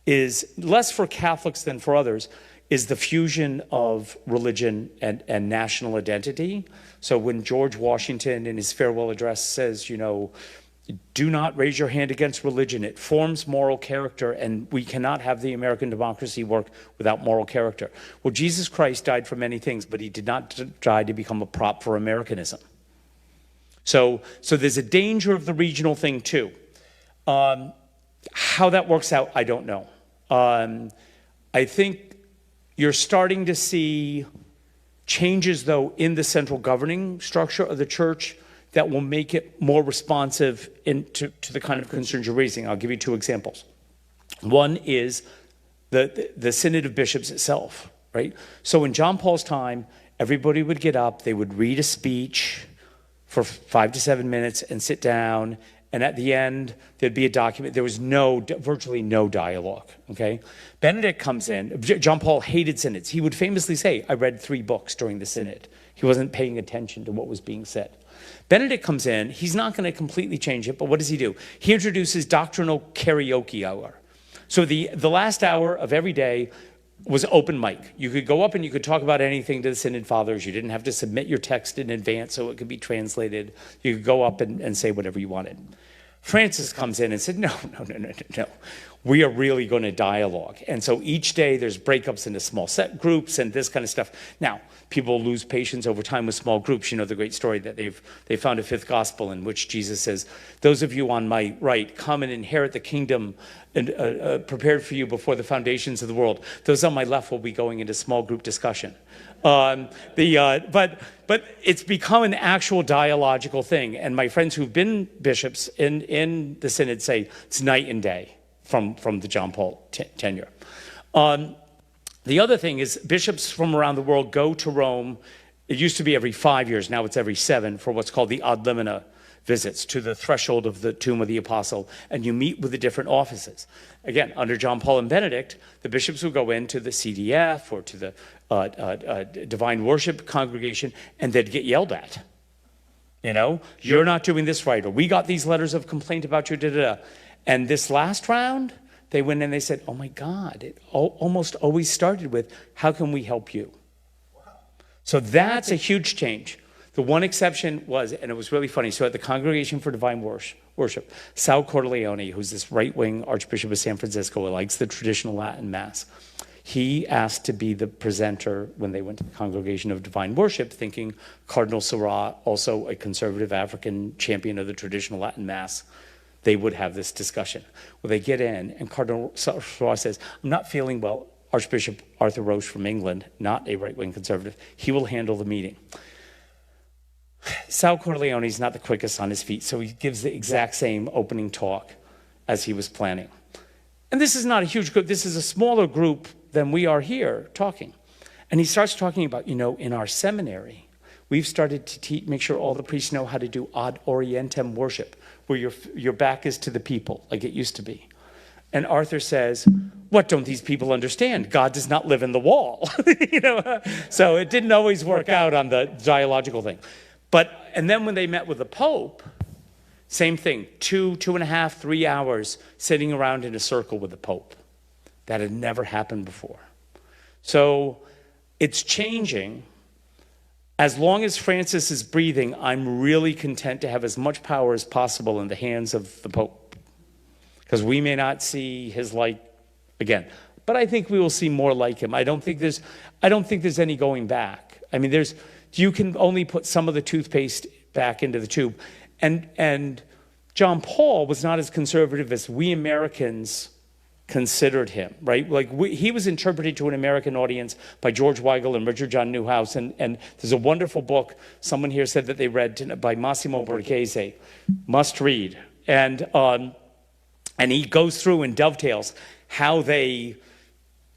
is less for Catholics than for others, is the fusion of religion and national identity. So when George Washington in his farewell address says, do not raise your hand against religion. It forms moral character, and we cannot have the American democracy work without moral character. Well, Jesus Christ died for many things, but he did not die to become a prop for Americanism. So there's a danger of the regional thing too. How that works out, I don't know. I think you're starting to see changes, though, in the central governing structure of the church that will make it more responsive to the kind of concerns you're raising. I'll give you two examples. One is the Synod of Bishops itself, right? So in John Paul's time, everybody would get up, they would read a speech for 5 to 7 minutes and sit down, and at the end, there'd be a document. There was virtually no dialogue, okay? Benedict comes in. John Paul hated synods. He would famously say, I read 3 books during the synod. He wasn't paying attention to what was being said. Benedict comes in. He's not going to completely change it, but what does he do? He introduces doctrinal karaoke hour. So the last hour of every day was open mic. You could go up and you could talk about anything to the Synod Fathers. You didn't have to submit your text in advance so it could be translated. You could go up and say whatever you wanted. Francis comes in and said, no. We are really going to dialogue. And so each day there's breakups into small set groups and this kind of stuff. Now, people lose patience over time with small groups. You know the great story that they found a 5th gospel in which Jesus says, those of you on my right, come and inherit the kingdom and prepared for you before the foundations of the world. Those on my left will be going into small group discussion. But it's become an actual dialogical thing. And my friends who've been bishops in the synod say it's night and day from the John Paul tenure. The other thing is bishops from around the world go to Rome. It used to be every 5 years. Now it's every 7 for what's called the ad limina visits to the threshold of the tomb of the apostle, and you meet with the different offices. Again, under John Paul and Benedict, the bishops would go into the CDF or to the divine worship congregation, and they'd get yelled at. You know, you're not doing this right, or we got these letters of complaint about you, da-da-da. And this last round, they went and they said, oh my God, it almost always started with, how can we help you? Wow. So that's a huge change. The one exception was, and it was really funny, so at the Congregation for Divine Worship, Sal Corleone, who's this right-wing Archbishop of San Francisco who likes the traditional Latin Mass, he asked to be the presenter when they went to the Congregation of Divine Worship, thinking Cardinal Sarah, also a conservative African champion of the traditional Latin Mass, they would have this discussion. Well, they get in, and Cardinal Sarah says, I'm not feeling well. Archbishop Arthur Roche from England, not a right-wing conservative, he will handle the meeting. Sal Corleone's not the quickest on his feet, so he gives the exact same opening talk as he was planning. And this is not a huge group. This is a smaller group than we are here talking. And he starts talking about, you know, in our seminary, we've started to make sure all the priests know how to do ad orientem worship, where your back is to the people, like it used to be. And Arthur says, what don't these people understand? God does not live in the wall. You know, so it didn't always work out on the dialogical thing. And then when they met with the Pope, same thing, 2.5, 3 hours sitting around in a circle with the Pope. That had never happened before. So it's changing. As long as Francis is breathing, I'm really content to have as much power as possible in the hands of the Pope. Because we may not see his light again. But I think we will see more like him. I don't think there's any going back. I mean, you can only put some of the toothpaste back into the tube. And John Paul was not as conservative as we Americans considered him, right? Like he was interpreted to an American audience by George Weigel and Richard John Newhouse. And there's a wonderful book, someone here said that they read by Massimo Borghese, must read. And he goes through and dovetails how they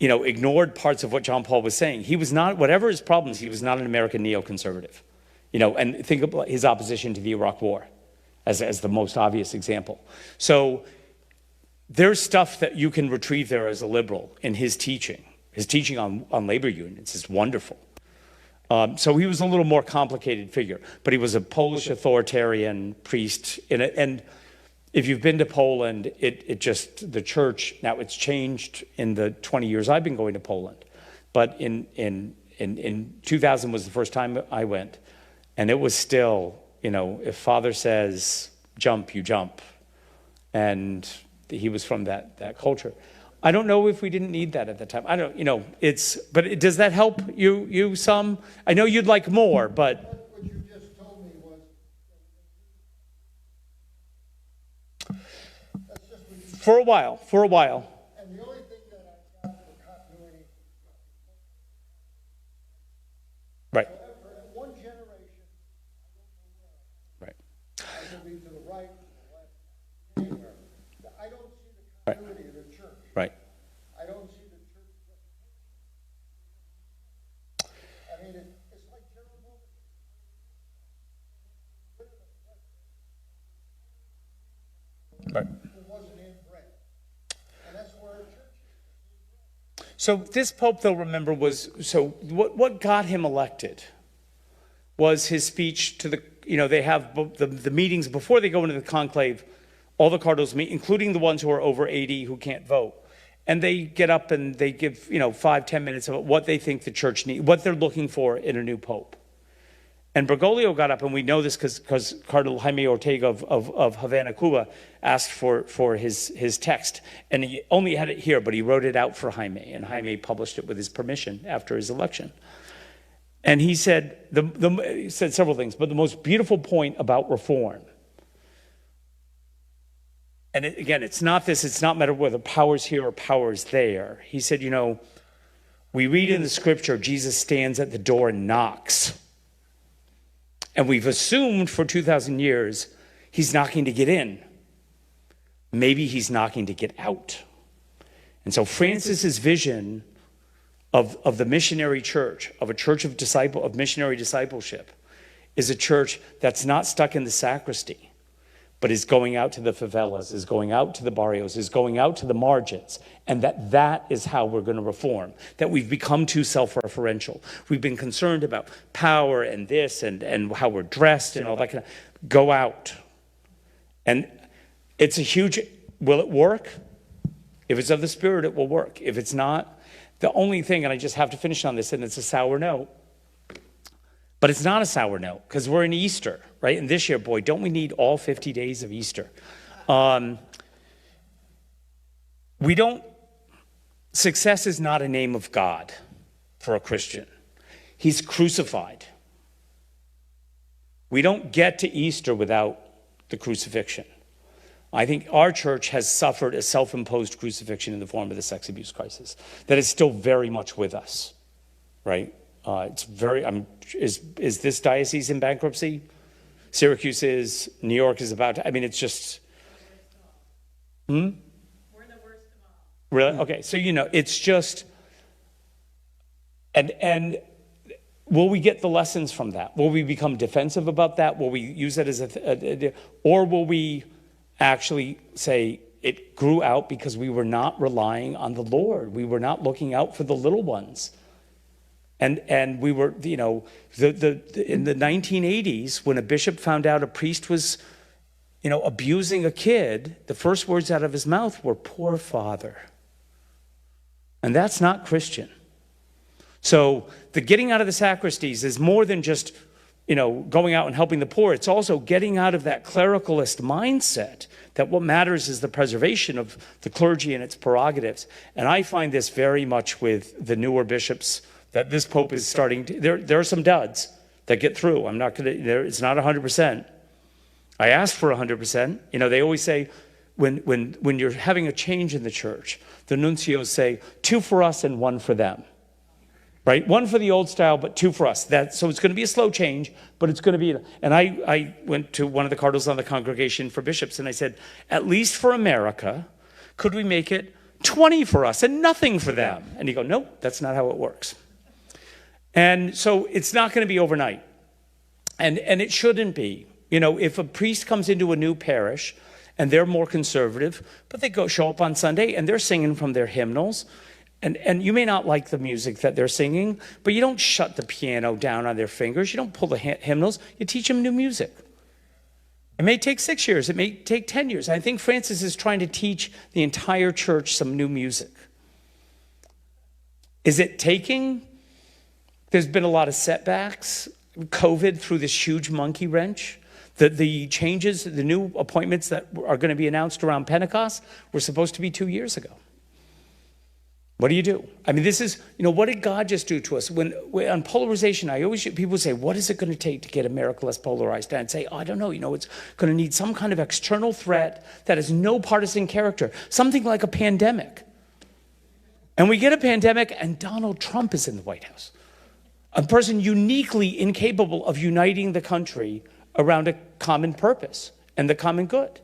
ignored parts of what John Paul was saying. He was not, whatever his problems, he was not an American neoconservative. And think about his opposition to the Iraq War as the most obvious example. So there's stuff that you can retrieve there as a liberal in his teaching. His teaching on labor unions is wonderful. So he was a little more complicated figure, but he was a Polish authoritarian priest. And if you've been to Poland, the church, now it's changed in the 20 years I've been going to Poland. But in 2000 was the first time I went. And it was still, if Father says jump, you jump. And he was from that culture. I don't know if we didn't need that at the time. I don't, but does that help you some? I know you'd like more, but. What you just told me was, For a while. And the only thing that I got for continuity. Right. However, in one generation, Right. I can be to the right, to the left, anywhere. I don't see the continuity of the church. Right. I don't see the church. I mean, it's like General Motors. Right. Who wasn't inbred. And that's where our church is. So this Pope, though, remember, what got him elected was his speech to the, they have the meetings before they go into the conclave, all the cardinals meet, including the ones who are over 80 who can't vote. And they get up and they give, 5-10 minutes about what they think the church needs, what they're looking for in a new Pope. And Bergoglio got up, and we know this because Cardinal Jaime Ortega of Havana, Cuba, asked for his text. And he only had it here, but he wrote it out for Jaime, and Jaime published it with his permission after his election. And he said, he said several things, but the most beautiful point about reform, and again, it's not matter whether power's here or power's there. He said, we read in the scripture, Jesus stands at the door and knocks. And we've assumed for 2,000 years, he's knocking to get in. Maybe he's knocking to get out. And so Francis's vision of the missionary church, of a church of missionary discipleship, is a church that's not stuck in the sacristy, but is going out to the favelas, is going out to the barrios, is going out to the margins, and that is how we're going to reform, that we've become too self-referential. We've been concerned about power and this and how we're dressed and all that kind of, go out. And it's a huge, will it work? If it's of the Spirit, it will work. If it's not, the only thing, and I just have to finish on this, and it's a sour note, but it's not a sour note, because we're in Easter, right? And this year, boy, don't we need all 50 days of Easter? Success is not a name of God for a Christian. He's crucified. We don't get to Easter without the crucifixion. I think our church has suffered a self-imposed crucifixion in the form of the sex abuse crisis that is still very much with us, right? It's very, is this diocese in bankruptcy? Syracuse is, New York is about to, it's just, We're the worst of all. Really? Okay, so it's just, and will we get the lessons from that? Will we become defensive about that? Will we use that as or will we actually say it grew out because we were not relying on the Lord? We were not looking out for the little ones. And we were, in the 1980s, when a bishop found out a priest was, abusing a kid, the first words out of his mouth were, "Poor father." And that's not Christian. So the getting out of the sacristies is more than just, going out and helping the poor. It's also getting out of that clericalist mindset that what matters is the preservation of the clergy and its prerogatives. And I find this very much with the newer bishops, that this Pope is starting to, there are some duds that get through. I'm not going to, it's not 100%. I asked for 100%. They always say, when you're having a change in the church, the nuncios say, 2 for us and 1 for them. Right? 1 for the old style, but 2 for us. So it's going to be a slow change, but it's going to be, and I went to one of the cardinals on the Congregation for Bishops, and I said, at least for America, could we make it 20 for us and nothing for them? And he go, nope, that's not how it works. And so it's not going to be overnight. And it shouldn't be. If a priest comes into a new parish and they're more conservative, but they show up on Sunday and they're singing from their hymnals, and you may not like the music that they're singing, but you don't shut the piano down on their fingers. You don't pull the hymnals. You teach them new music. It may take 6 years. It may take 10 years. I think Francis is trying to teach the entire church some new music. Is it taking? There's been a lot of setbacks. COVID threw this huge monkey wrench. The changes, the new appointments that are going to be announced around Pentecost were supposed to be 2 years ago. What do you do? I mean, this is, what did God just do to us? When on polarization, people say, what is it going to take to get America less polarized? And I'd say, I don't know, it's going to need some kind of external threat that has no partisan character, something like a pandemic. And we get a pandemic and Donald Trump is in the White House, a person uniquely incapable of uniting the country around a common purpose and the common good.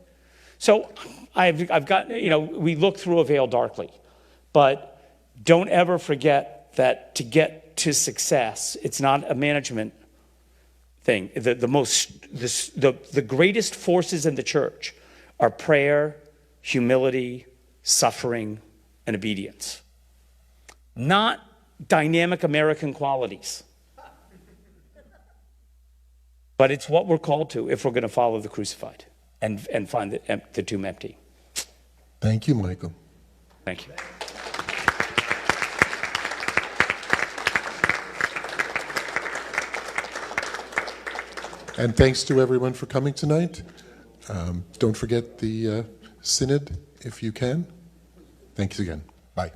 So I've got, we look through a veil darkly, but don't ever forget that to get to success, it's not a management thing. The greatest forces in the church are prayer, humility, suffering, and obedience. Not dynamic American qualities. But it's what we're called to if we're going to follow the crucified and find the tomb empty. Thank you, Michael. Thank you. And thanks to everyone for coming tonight. Don't forget the synod if you can. Thanks again. Bye.